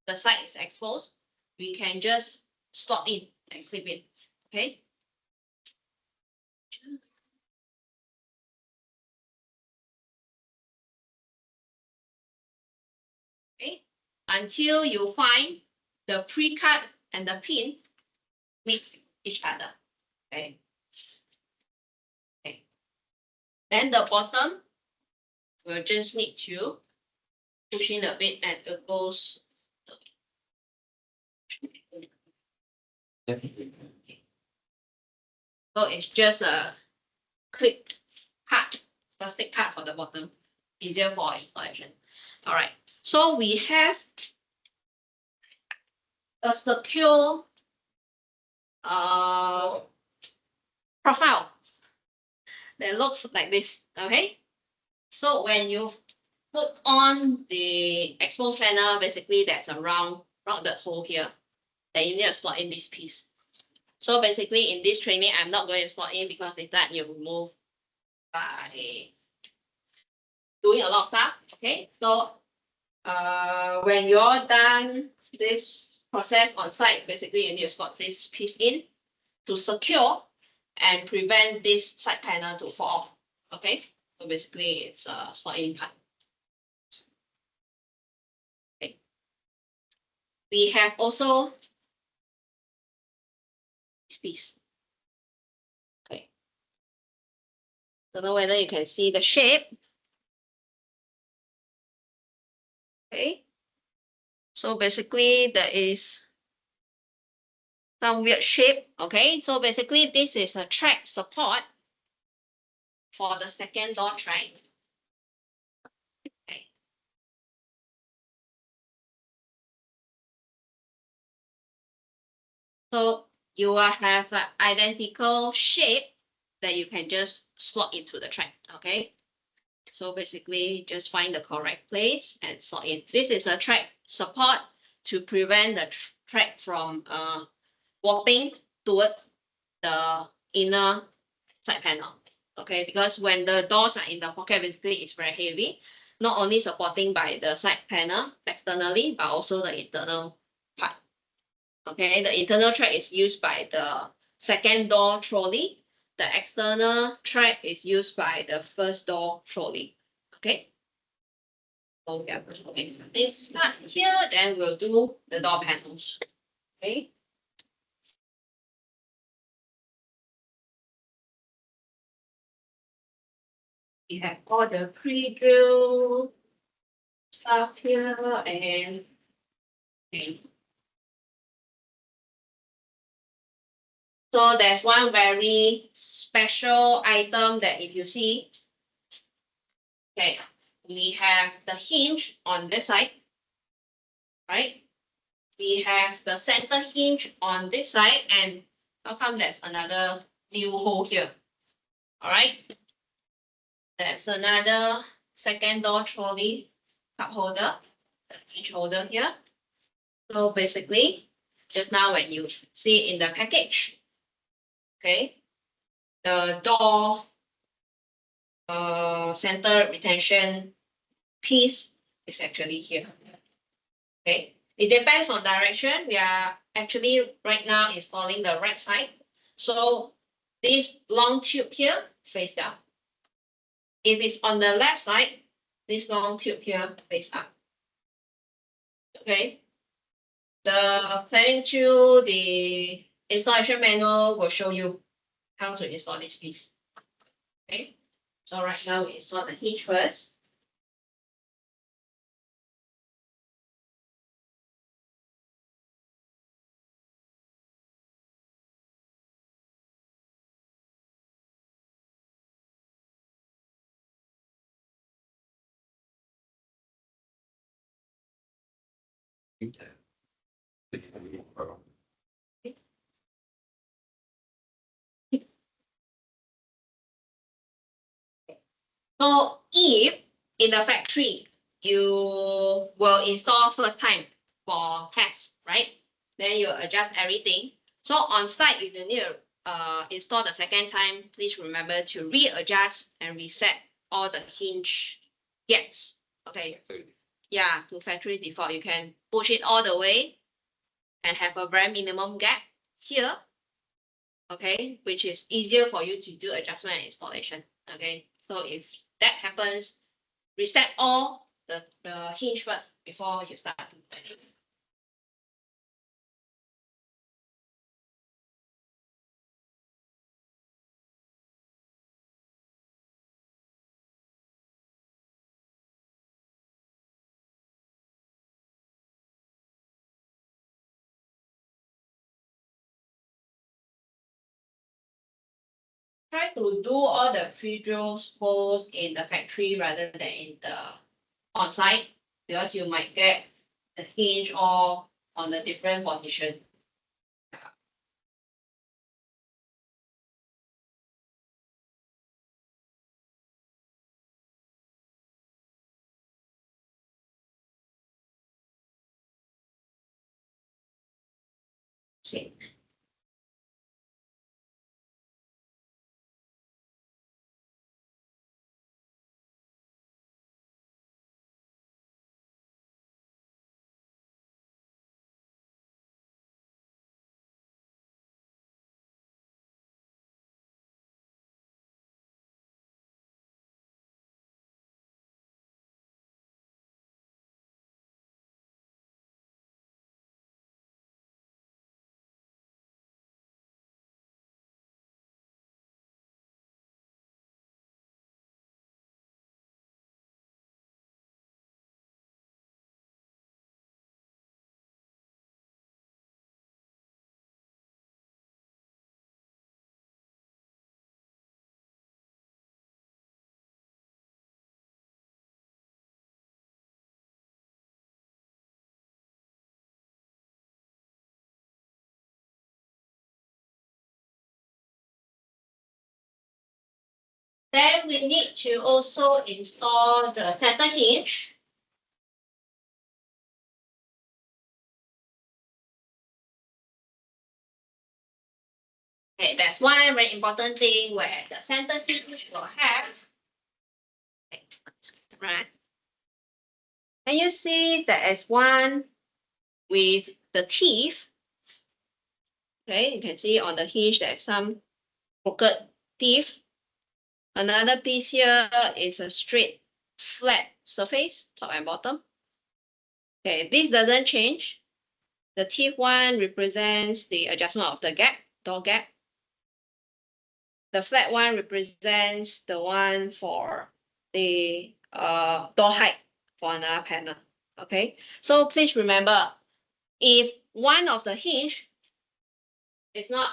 [SPEAKER 1] the side is exposed. We can just slot in and clip in. Okay. Okay. Until you find the pre-cut and the pin meet each other. Okay. Okay. Then the bottom will just need to push in a bit and it goes. So it's just a clipped part, plastic part for the bottom. Easier for installation. All right. So we have a secure profile that looks like this. Okay. So when you put on the exposed panel, basically there's a rounded hole here that you need to slot in this piece. So basically in this training, I'm not going to slot in because if that you remove by doing a lot of stuff. Okay. So when you're done this process on site, basically you need to slot this piece in to secure and prevent this side panel to fall off. Okay, so basically it's a slot in part. Okay. We have also this piece. Okay. Don't know whether you can see the shape. Okay. So basically there is some weird shape. Okay, so basically this is a track support for the second door track. Okay. So you will have an identical shape that you can just slot into the track. Okay. So basically just find the correct place and slot in. This is a track support to prevent the track from warping towards the inner side panel. Okay, because when the doors are in the pocket, basically it's very heavy, not only supporting by the side panel externally, but also the internal part. Okay, the internal track is used by the second door trolley. The external track is used by the first door trolley. Okay. So we are going to this part here, then we'll do the door panels. Okay. We have all the pre-drill up here and okay. So there's one very special item that if you see, okay, we have the hinge on this side, right? We have the center hinge on this side, and how come there's another new hole here? All right, there's another second door trolley cup holder, the hinge holder here. So basically, just now when you see in the package, okay, the door center retention piece is actually here. Okay, it depends on direction. We are actually right now installing the right side. So this long tube here face down. If it's on the left side, this long tube here face up. Okay. The planning to the installation manual will show you how to install this piece. Okay. So right now we install the hinge first. So if in the factory you will install first time for test, right? Then you adjust everything. So on site, if you need to install the second time, please remember to readjust and reset all the hinge gaps. Okay. Yeah, to factory default. You can push it all the way and have a very minimum gap here. Okay, which is easier for you to do adjustment and installation. Okay, so if that happens, reset all the hinge first before you start to do it. Try to do all the pre-drills holes in the factory rather than in the on-site, because you might get the hinge all on a different position. See. Then we need to also install the center hinge. Okay, that's one very important thing where the center hinge will have. Okay, right. Can you see there is one with the teeth? Okay, you can see on the hinge there's some crooked teeth. Another piece here is a straight, flat surface, top and bottom. Okay, this doesn't change. The teeth one represents the adjustment of the gap, door gap. The flat one represents the one for the door height. for another panel. Okay, so please remember, if one of the hinge is not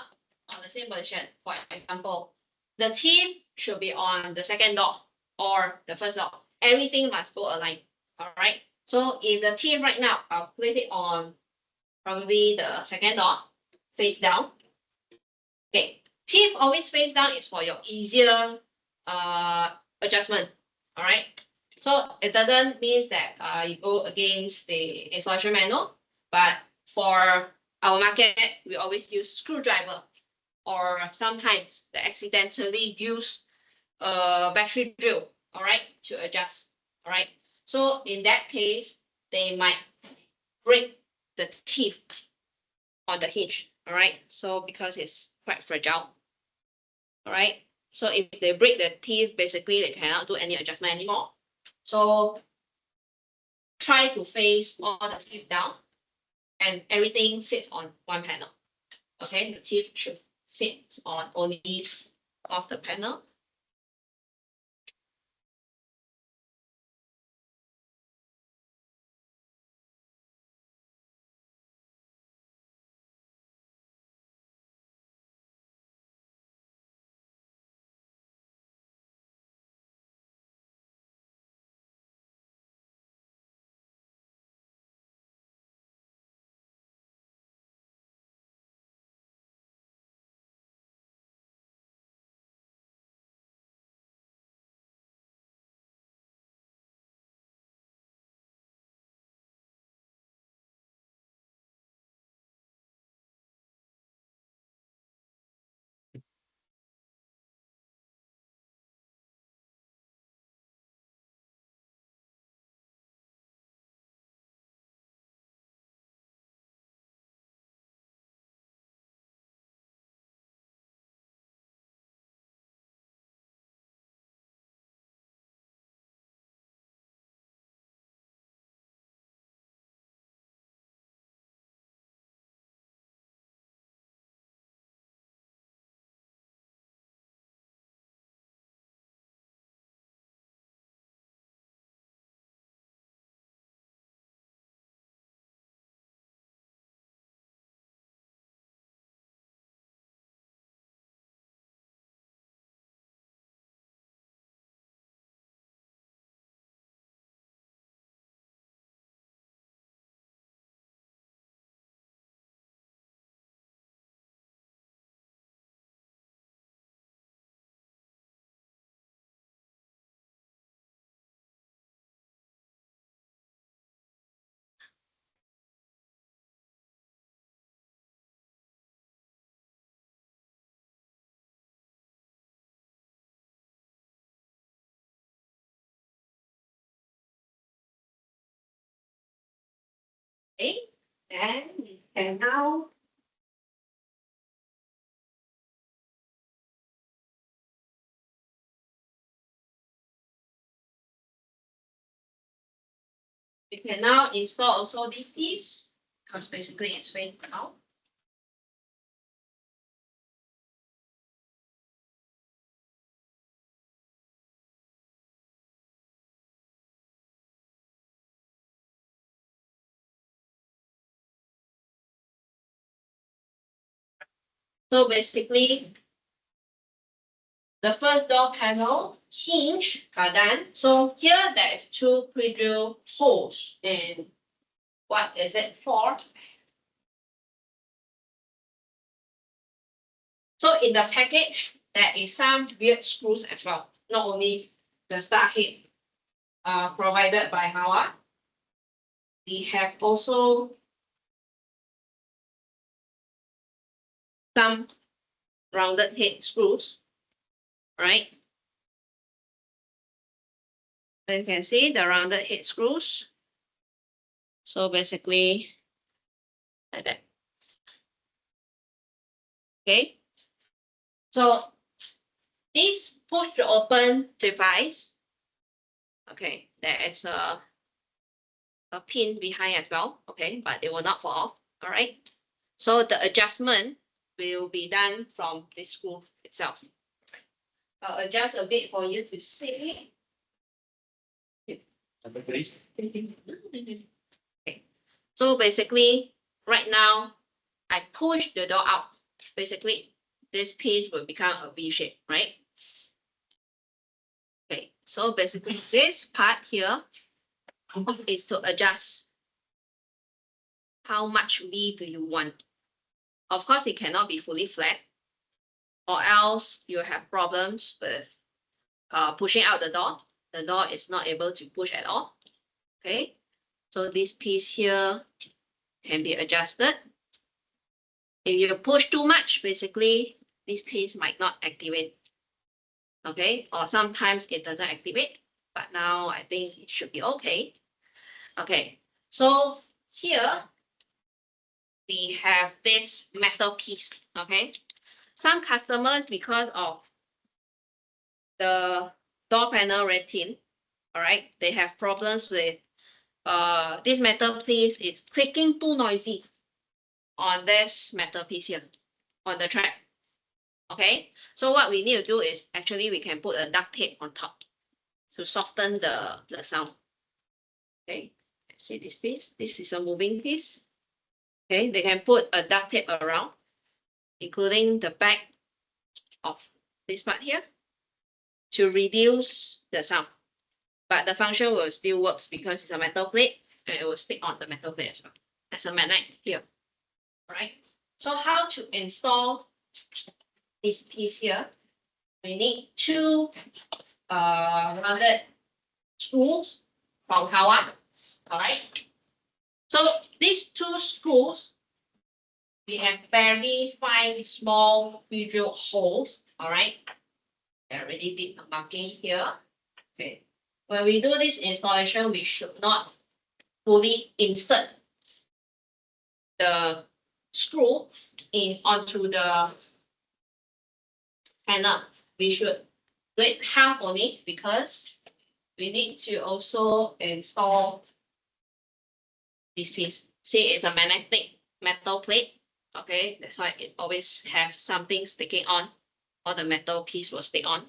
[SPEAKER 1] on the same position, for example, the teeth should be on the second door or the first door. Everything must go aligned. All right. So if the teeth right now, I'll place it on probably the second door, face down. Okay, teeth always face down is for your easier adjustment. All right. So it doesn't mean that you go against the installation manual, but for our market, we always use screwdriver, or sometimes they accidentally use a battery drill, all right, to adjust, all right. So in that case, they might break the teeth on the hinge, all right. So because it's quite fragile, all right. So if they break the teeth, basically they cannot do any adjustment anymore. So try to face all the teeth down, and everything sits on one panel. Okay, the teeth should sit on only of the panel. Okay, and we can now install also these piece, because basically it's faced down. So basically, the first door panel hinge are done. So here there is two pre-drill holes. And what is it for? So in the package, there is some weird screws as well. Not only the star head provided by Hawa, we have also some rounded head screws, right? And you can see the rounded head screws. So basically, like that. Okay. So this push to open device, okay, there is a pin behind as well, okay, but it will not fall off, all right. So the adjustment will be done from this screw itself. I'll adjust a bit for you to see. Okay. So basically, right now, I push the door out. Basically, this piece will become a V shape, right? Okay, so basically this part here is to adjust how much V do you want. Of course, it cannot be fully flat, or else you have problems with pushing out the door. The door is not able to push at all. Okay, so this piece here can be adjusted. If you push too much, basically this piece might not activate. Okay, or sometimes it doesn't activate, but now I think it should be okay. Okay, so here we have this metal piece. Okay, some customers, because of the door panel very thin, all right, they have problems with this metal piece is clicking too noisy on this metal piece here on the track. Okay, so what we need to do is actually we can put a duct tape on top to soften the sound. Okay, see this piece? This is a moving piece. Okay, they can put a duct tape around, including the back of this part here, to reduce the sound. But the function will still works because it's a metal plate and it will stick on the metal plate as well. As a magnet here. All right. So how to install this piece here? We need two rounded screws from Hawa. All right. So these two screws, we have very fine, small visual holes. All right. I already did a marking here. Okay. When we do this installation, we should not fully insert the screw in onto the panel. We should do it half only because we need to also install this piece. See, it's a magnetic metal plate. Okay, that's why it always have something sticking on, or the metal piece will stick on.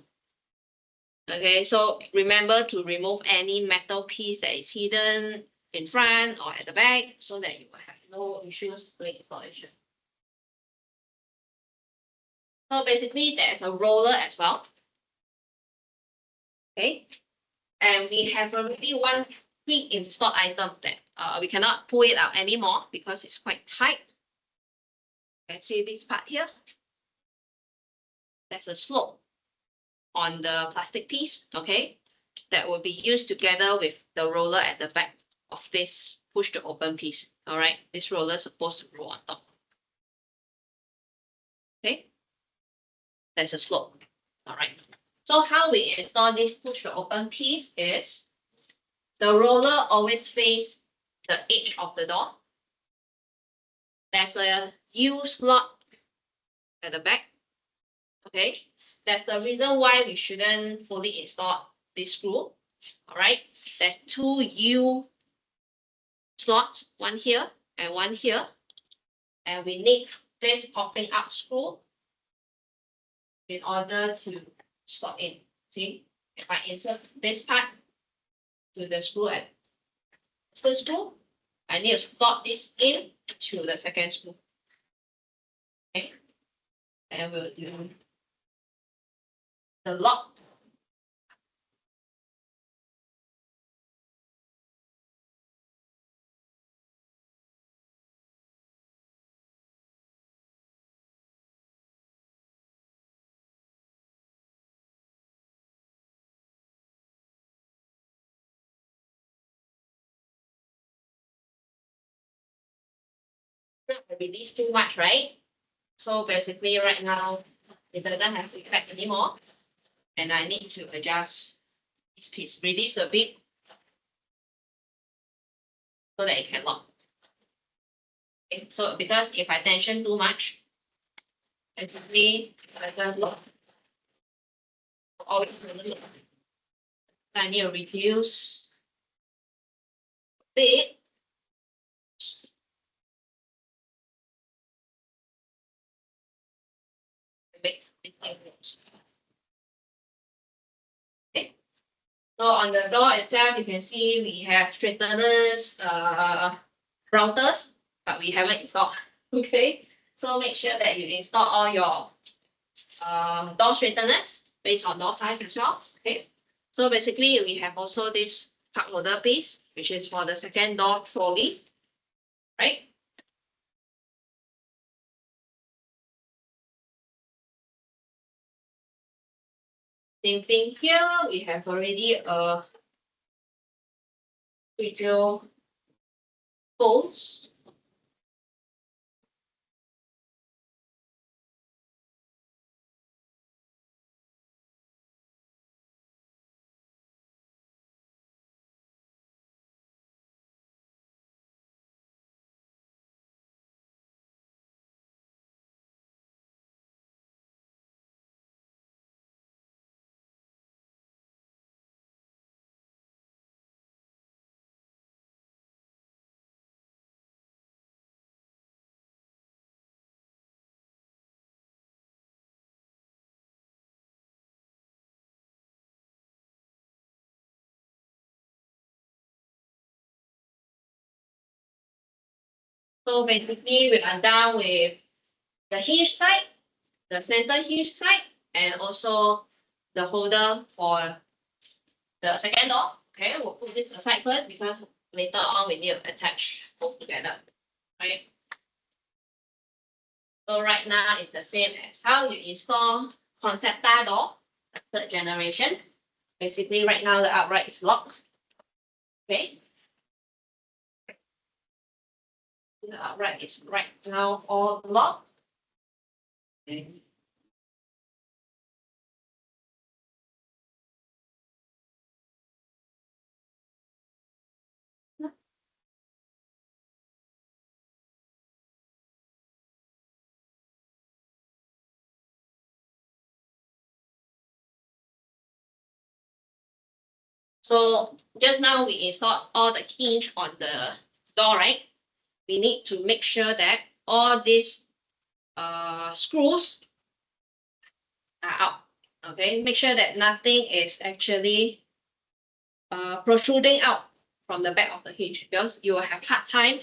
[SPEAKER 1] Okay, so remember to remove any metal piece that is hidden in front or at the back so that you will have no issues during installation. So basically, there's a roller as well. Okay, and we have already one pre-installed item that we cannot pull it out anymore because it's quite tight. You can see this part here. There's a slope on the plastic piece, okay, that will be used together with the roller at the back of this push to open piece. All right, this roller is supposed to roll on top. Okay, there's a slope. All right. So how we install this push to open piece is the roller always face the edge of the door. There's a U slot at the back. Okay, that's the reason why we shouldn't fully install this screw. All right, there's two U slots, one here and one here, and we need this popping up screw in order to slot in. See, if I insert this part to the screw at first screw, I need to slot this in to the second screw. Okay, and we'll do the lock. Not release too much, right? So basically right now, it doesn't have to crack anymore. And I need to adjust this piece, release a bit so that it can lock. Okay, so because if I tension too much, basically it doesn't lock. Always lock. I need to reduce a bit. Make it worse. Okay. So on the door itself, you can see we have straighteners, routers, but we haven't installed. Okay, so make sure that you install all your door straighteners based on door size as well. Okay, so basically we have also this cup holder piece, which is for the second door trolley, right? Same thing here, we have already a video post. So basically we are done with the hinge side, the center hinge side, and also the holder for the second door. Okay, we'll put this aside first because later on we need to attach both together, right? So right now it's the same as how you install Concepta door, third generation. Basically right now the outright is locked. Okay. The outright is right now all locked. Okay. So just now we installed all the hinge on the door, right? We need to make sure that all these screws are out. Okay, make sure that nothing is actually protruding out from the back of the hinge because you will have hard time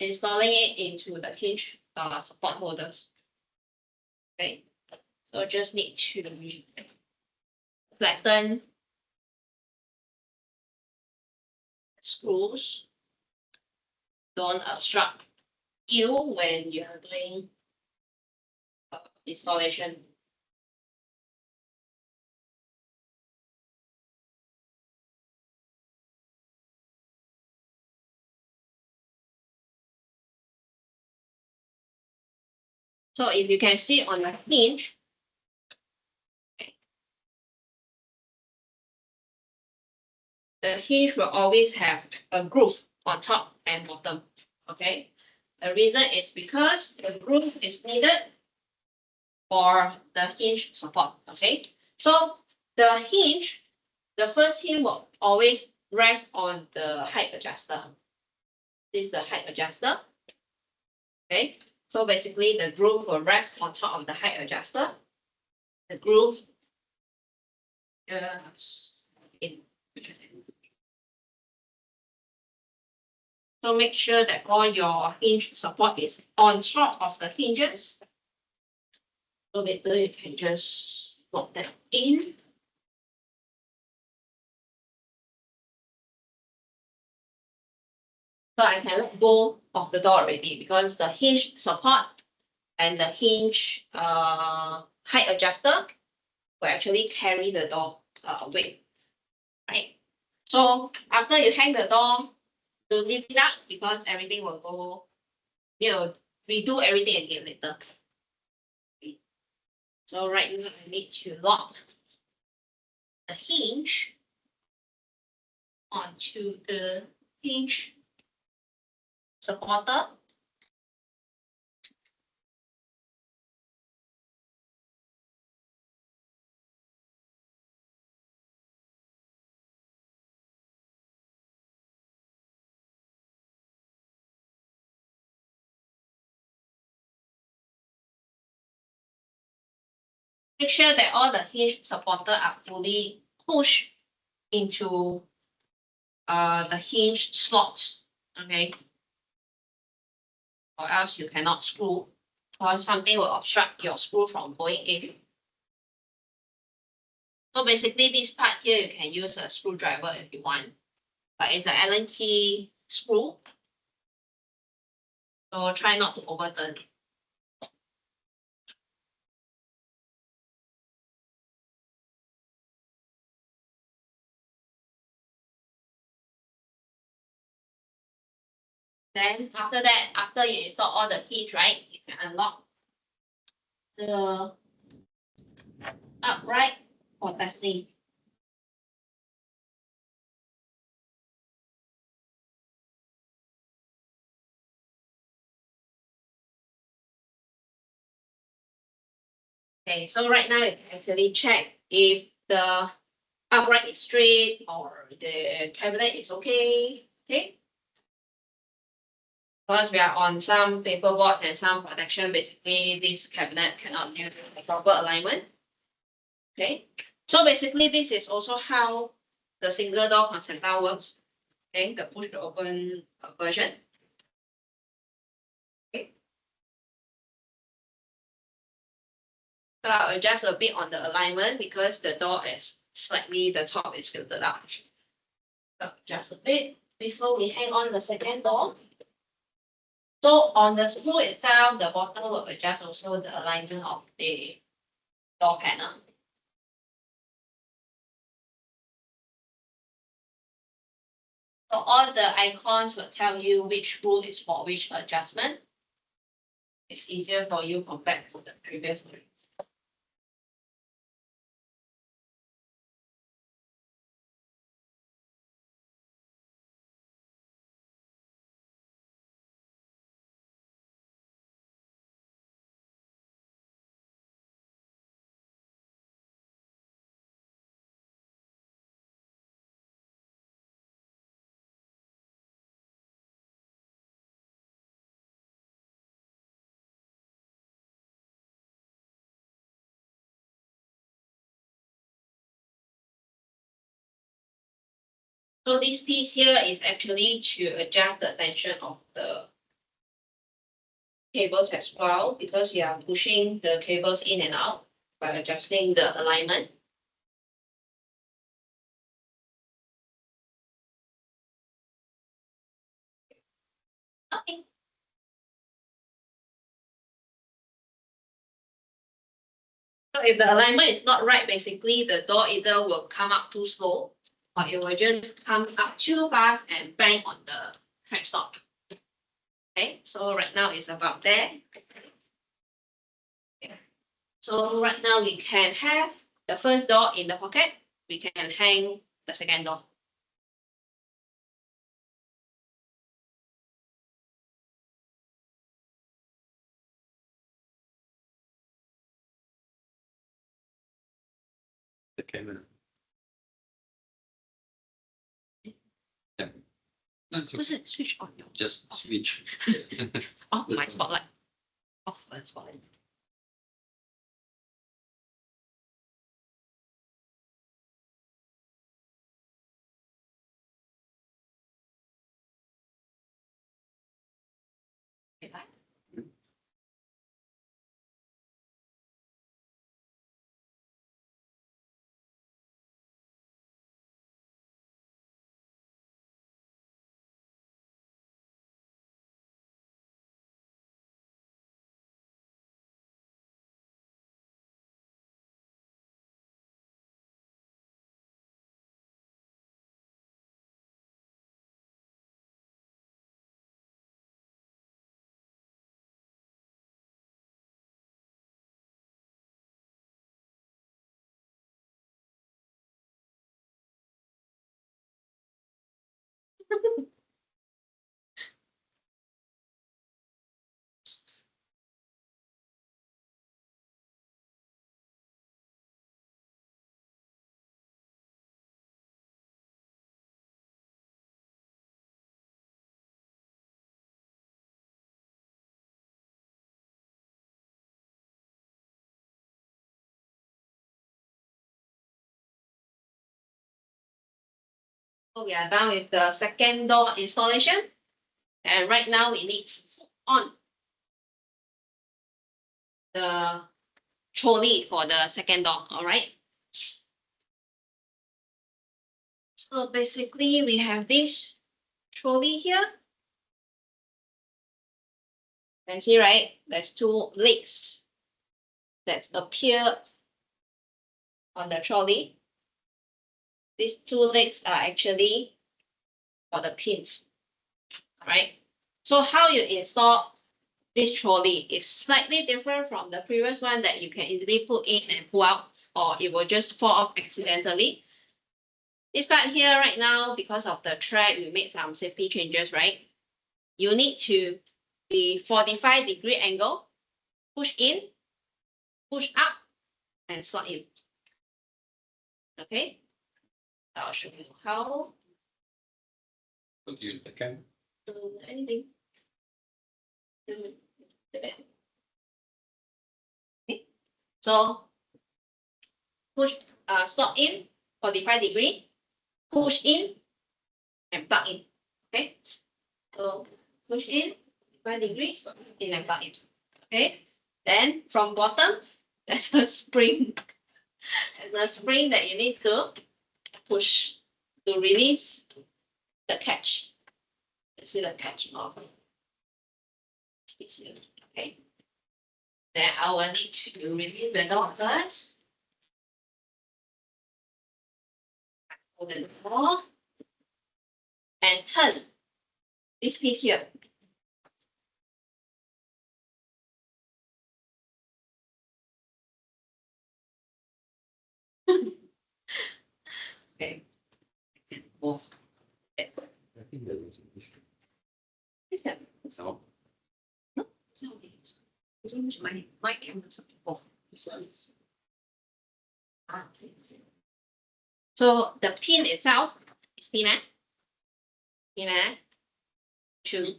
[SPEAKER 1] installing it into the hinge support holders. Okay, so just need to flatten screws. Don't obstruct you when you are doing installation. So if you can see on the hinge, the hinge will always have a groove on top and bottom. Okay, the reason is because the groove is needed for the hinge support. Okay, so the hinge, the first hinge will always rest on the height adjuster. This is the height adjuster. Okay, so basically the groove will rest on top of the height adjuster. The groove in. So make sure that all your hinge support is on top of the hinges. So later you can just lock that in. So I can let go of the door already because the hinge support and the hinge height adjuster will actually carry the door weight, right? So after you hang the door, don't leave it up because everything will go, redo everything again later. So right now I need to lock the hinge onto the hinge supporter. Make sure that all the hinge supporter are fully pushed into the hinge slots, okay? Or else you cannot screw, or something will obstruct your screw from going in. So basically this part here, you can use a screwdriver if you want, but it's an Allen key screw. So try not to overturn it. Then after that, after you install all the hinge, right, you can unlock the upright for testing. Okay, so right now you can actually check if the upright is straight or the cabinet is okay. Okay. Because we are on some paper boards and some protection, basically this cabinet cannot do the proper alignment. Okay. So basically this is also how the single door Concepta works. Okay, the push to open version. Okay. So I'll adjust a bit on the alignment because the door is slightly, the top is tilted up. So just a bit before we hang on the second door. So on the screw itself, the bottom will adjust also the alignment of the door panel. So all the icons will tell you which screw is for which adjustment. It's easier for you compared to the previous one. So this piece here is actually to adjust the tension of the cables as well, because you are pushing the cables in and out by adjusting the alignment. Okay. So if the alignment is not right, basically the door either will come up too slow or it will just come up too fast and bang on the track stop. Okay, so right now it's about there. So right now we can have the first door in the pocket. We can hang the second door.
[SPEAKER 2] The camera. Yeah. That's okay.
[SPEAKER 1] 不是 switch on your
[SPEAKER 2] Just switch.
[SPEAKER 1] off my spotlight. Off the spotlight. Okay, bye. So we are done with the second door installation. And right now we need to put on the trolley for the second door, all right? So basically we have this trolley here. You can see, right? There's two legs that appear on the trolley. These two legs are actually for the pins, all right? So how you install this trolley is slightly different from the previous one that you can easily put in and pull out, or it will just fall off accidentally. This part here right now, because of the track, we made some safety changes, right? You need to be 45-degree angle, push in, push up, and slot in. Okay, I'll show you how
[SPEAKER 2] Look, you the camera.
[SPEAKER 1] to do anything. Okay, so push, slot in, 45-degree, push in, and plug in. Okay, so push in, 45 degrees, in and plug in. Okay, then from bottom, there's a spring. There's a spring that you need to push to release the catch. Let's see the catch of this piece here. Okay, then I will need to release the door first. Hold the door and turn this piece here. Okay. Move.
[SPEAKER 2] I think that was this. So
[SPEAKER 1] My camera's off.
[SPEAKER 2] this one is
[SPEAKER 1] So the pin itself is pin should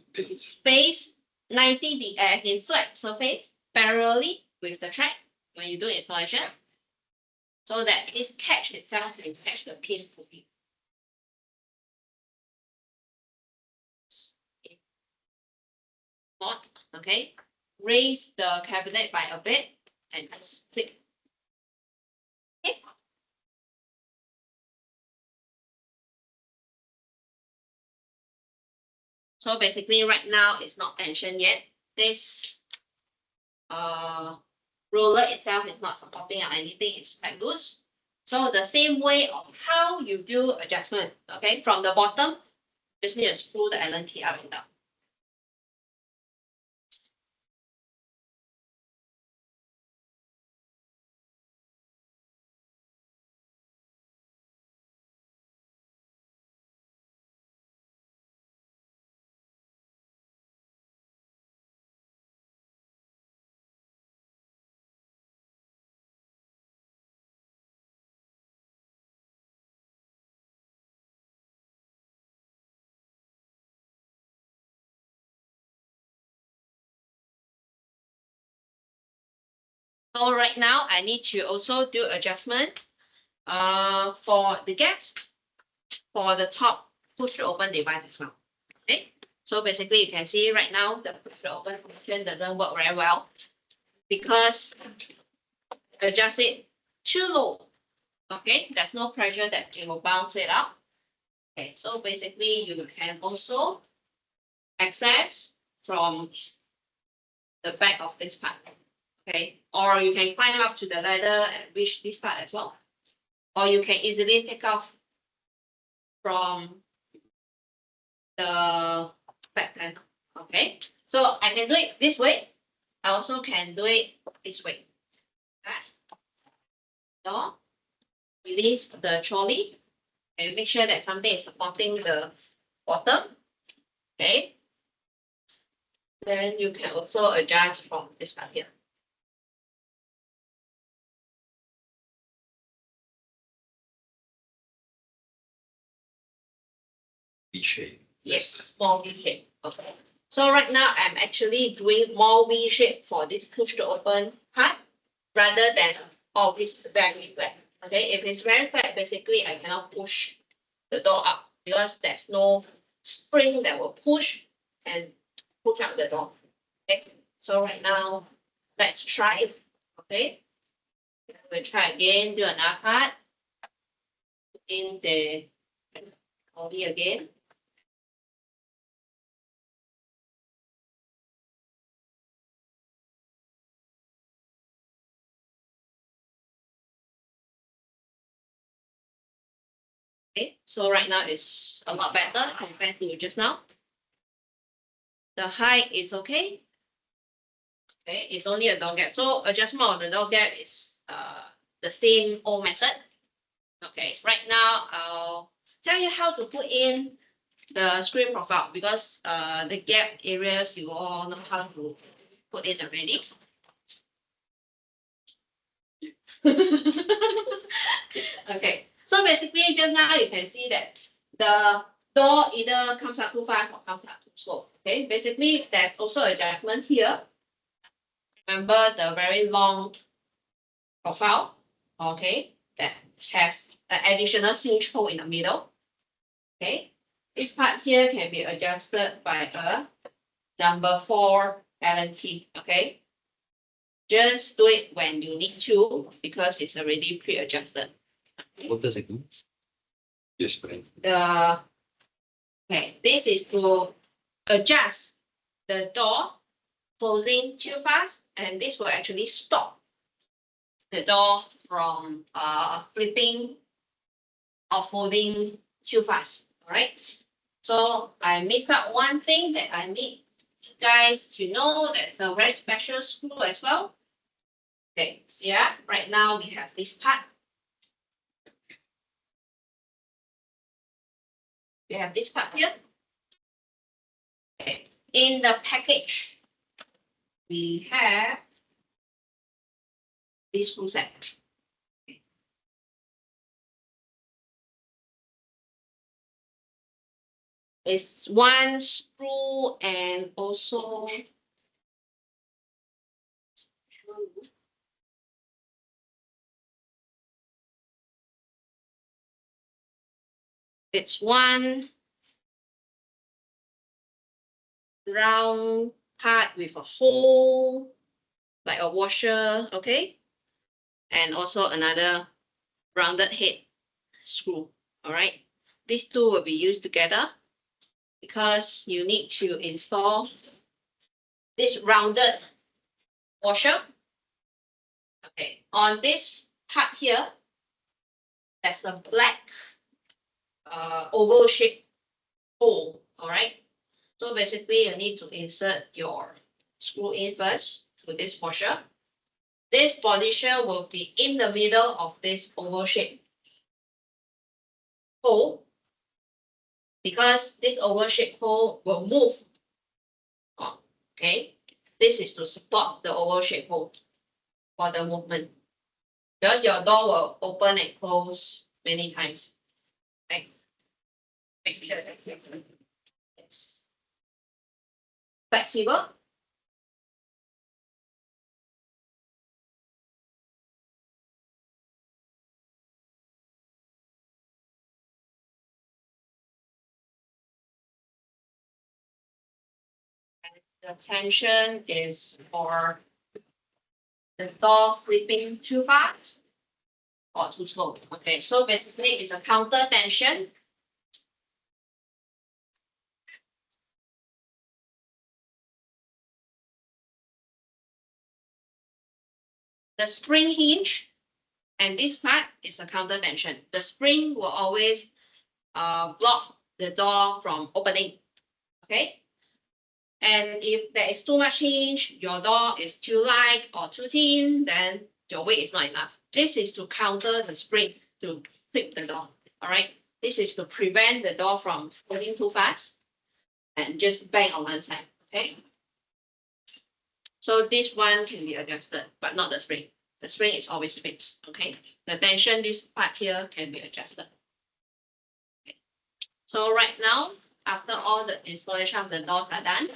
[SPEAKER 1] face 90 degrees as in flat surface parallelly with the track when you do installation, so that this catch itself will catch the pin fully. Not okay. Raise the cabinet by a bit and just click. Okay. So basically right now it's not tension yet. This roller itself is not supporting or anything, it's quite loose. So the same way of how you do adjustment, okay, from the bottom, just need to screw the Allen key up and down. So right now I need to also do adjustment for the gaps for the top push to open device as well. Okay, so basically you can see right now the push to open function doesn't work very well because adjust it too low. Okay, there's no pressure that it will bounce it up. Okay, so basically you can also access from the back of this part. Okay, or you can climb up to the ladder and reach this part as well. Or you can easily take off from the back panel. Okay, so I can do it this way. I also can do it this way. So release the trolley and make sure that something is supporting the bottom. Okay. Then you can also adjust from this part here.
[SPEAKER 2] V shape.
[SPEAKER 1] Yes, small V shape. Okay. So right now I'm actually doing more V shape for this push to open part rather than all this very flat. Okay, if it's very flat, basically I cannot push the door up because there's no spring that will push and push out the door. Okay, so right now, let's try it. Okay, we'll try again, do another part. Put in the body again. Okay, so right now it's a lot better compared to just now. The height is okay. Okay, it's only a door gap. So adjustment of the door gap is the same old method. Okay, right now I'll tell you how to put in the screen profile because the gap areas you all know how to put in already. Okay, so basically just now you can see that the door either comes out too fast or comes out too slow. Okay, basically there's also adjustment here. Remember the very long profile, okay, that has an additional huge hole in the middle. Okay, this part here can be adjusted by a number 4 Allen key. Okay, just do it when you need to because it's already pre-adjusted.
[SPEAKER 2] What does it do? Yes, right.
[SPEAKER 1] Okay, this is to adjust the door closing too fast, and this will actually stop the door from flipping or folding too fast. All right. So I mixed up one thing that I need you guys to know that a very special screw as well. Okay, so yeah, right now we have this part. We have this part here. Okay, in the package, we have this screw set. It's one screw and also it's one round part with a hole like a washer, okay, and also another rounded head screw. All right, these two will be used together because you need to install this rounded washer. Okay, on this part here, there's a black oval shaped hole. All right, so basically you need to insert your screw in first to this washer. This position will be in the middle of this oval shaped hole because this oval shaped hole will move. Okay, this is to support the oval shaped hole for the movement because your door will open and close many times. Okay, make sure that it's flexible. The tension is for the door flipping too fast or too slow. Okay, so basically it's a counter tension. The spring hinge and this part is a counter tension. The spring will always block the door from opening. Okay, and if there is too much hinge, your door is too light or too thin, then your weight is not enough. This is to counter the spring to flip the door. All right, this is to prevent the door from folding too fast and just bang on one side. Okay, so this one can be adjusted, but not the spring. The spring is always fixed. Okay, the tension, this part here can be adjusted. Okay. So right now, after all the installation of the doors are done,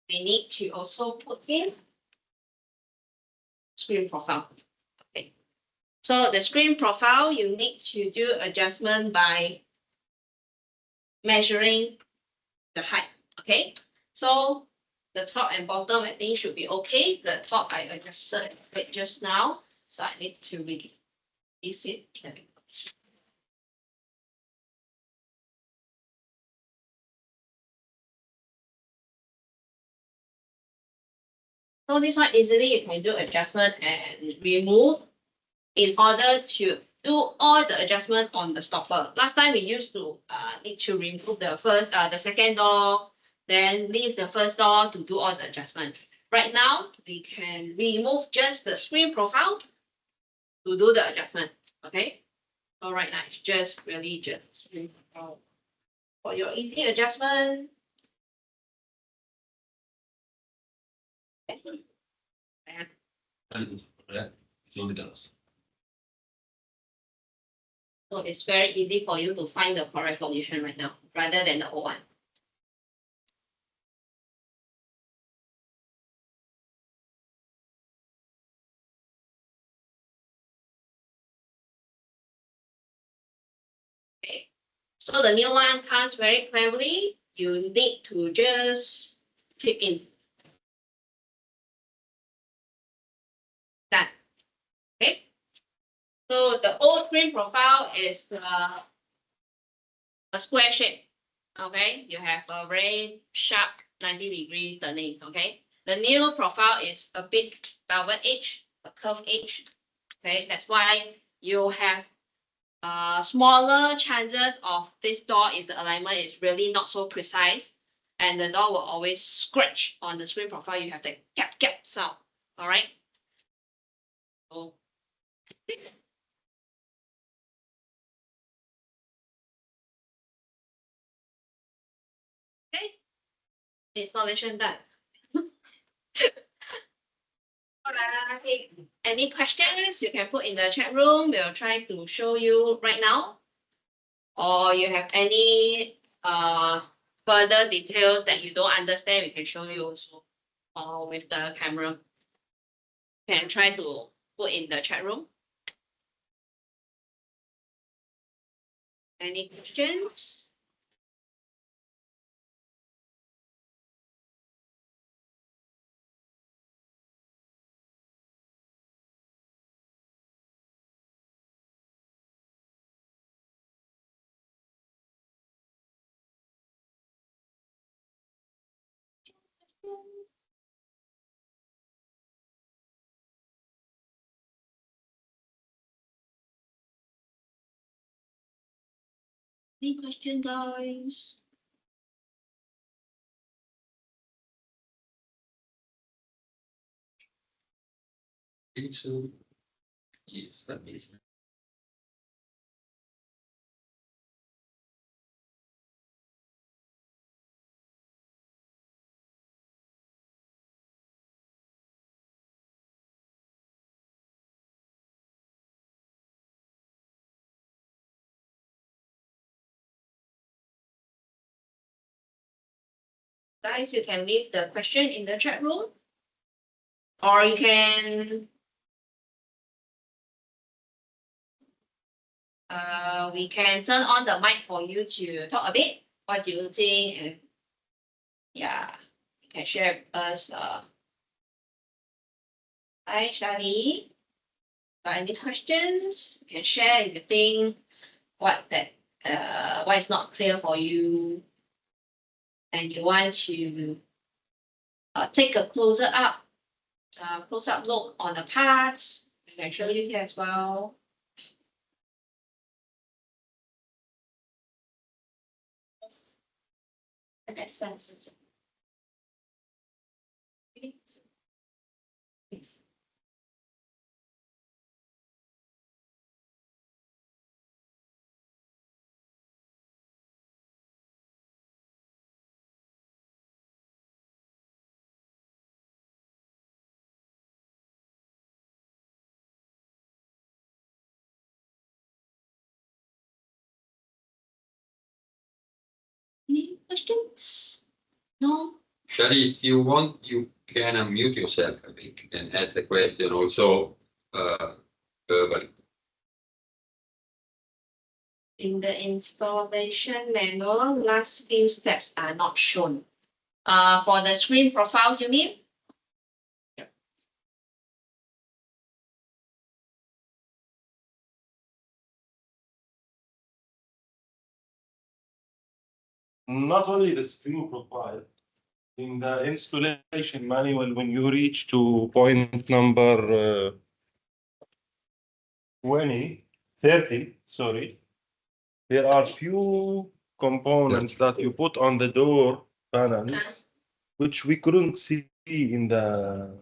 [SPEAKER 1] we need to also put in screen profile. Okay. So the screen profile, you need to do adjustment by measuring the height. Okay, so the top and bottom I think should be okay. The top I adjusted it just now, so I need to release it. So this one easily you can do adjustment and remove in order to do all the adjustment on the stopper. Last time we used to need to remove the second door, then leave the first door to do all the adjustment. Right now, we can remove just the screen profile to do the adjustment. Okay. So right now it's just really just screen profile for your easy adjustment.
[SPEAKER 2] And that it only does.
[SPEAKER 1] So it's very easy for you to find the correct position right now, rather than the old one. Okay. So the new one comes very cleverly. You need to just clip in. Done. Okay. So the old screen profile is a square shape. Okay. You have a very sharp 90-degree turning. Okay. The new profile is a big velvet edge, a curved edge. Okay. That's why you have smaller chances of this door if the alignment is really not so precise, and the door will always scratch on the screen profile. You have the gap sound. All right. So, okay. Installation done. All right. Any questions you can put in the chat room. We'll try to show you right now. Or you have any further details that you don't understand, we can show you also. Or with the camera. You can try to put in the chat room. Any questions? Any question, guys?
[SPEAKER 2] Think so. Yes, that makes sense.
[SPEAKER 1] Guys, you can leave the question in the chat room, or you can we can turn on the mic for you to talk a bit. What do you think? And yeah, you can share with us. Hi, Shadi. Got any questions? You can share if you think what is not clear for you, and you want to take a closer close up look on the parts. I can show you here as well. That makes sense. Yes. Any questions? No?
[SPEAKER 2] Shari, if you want, you can unmute yourself, I think, and ask the question also verbally.
[SPEAKER 1] In the installation manual, last few steps are not shown. For the screen profiles, you mean?
[SPEAKER 3] Not only the screen profile, in the installation manual, when you reach to point number 30, sorry, there are few components that you put on the door panels, which we couldn't see in the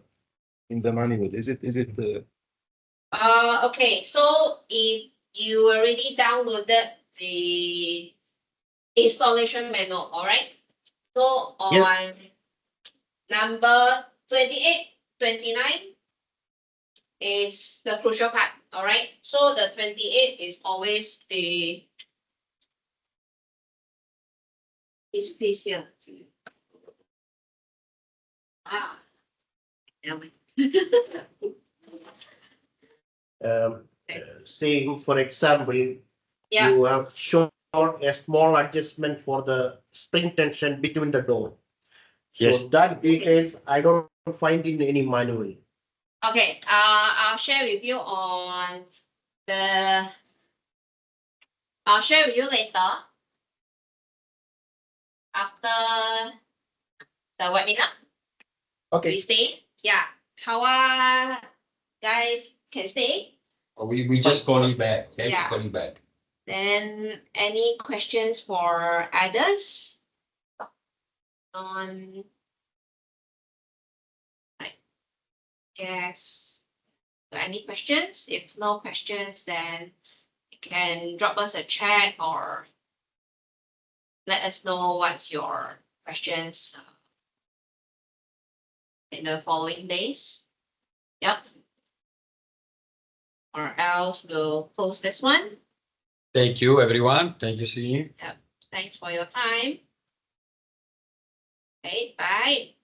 [SPEAKER 3] manual. Is it
[SPEAKER 1] Okay, so if you already downloaded the installation manual, all right? So on
[SPEAKER 4] Yes.
[SPEAKER 1] number 28, 29 is the crucial part, all right? So the 28 is always this piece here. Ah. Never mind.
[SPEAKER 4] Saying, for example,
[SPEAKER 1] Yeah,
[SPEAKER 4] you have shown a small adjustment for the spring tension between the door. So
[SPEAKER 3] Yes.
[SPEAKER 4] that details I don't find in any manual.
[SPEAKER 1] okay, I'll share with you on the, I'll share with you later after the webinar. We
[SPEAKER 4] Okay,
[SPEAKER 1] stay, yeah, how guys can stay.
[SPEAKER 2] Or we just call it back, okay? We
[SPEAKER 1] Yeah.
[SPEAKER 2] call it back.
[SPEAKER 1] Then any questions for others? On, I guess, any questions? If no questions, then you can drop us a chat or let us know what's your questions in the following days. Yep. Or else we'll close this one.
[SPEAKER 2] Thank you, everyone. Thank you, Celine.
[SPEAKER 1] Thanks for your time. Okay, bye.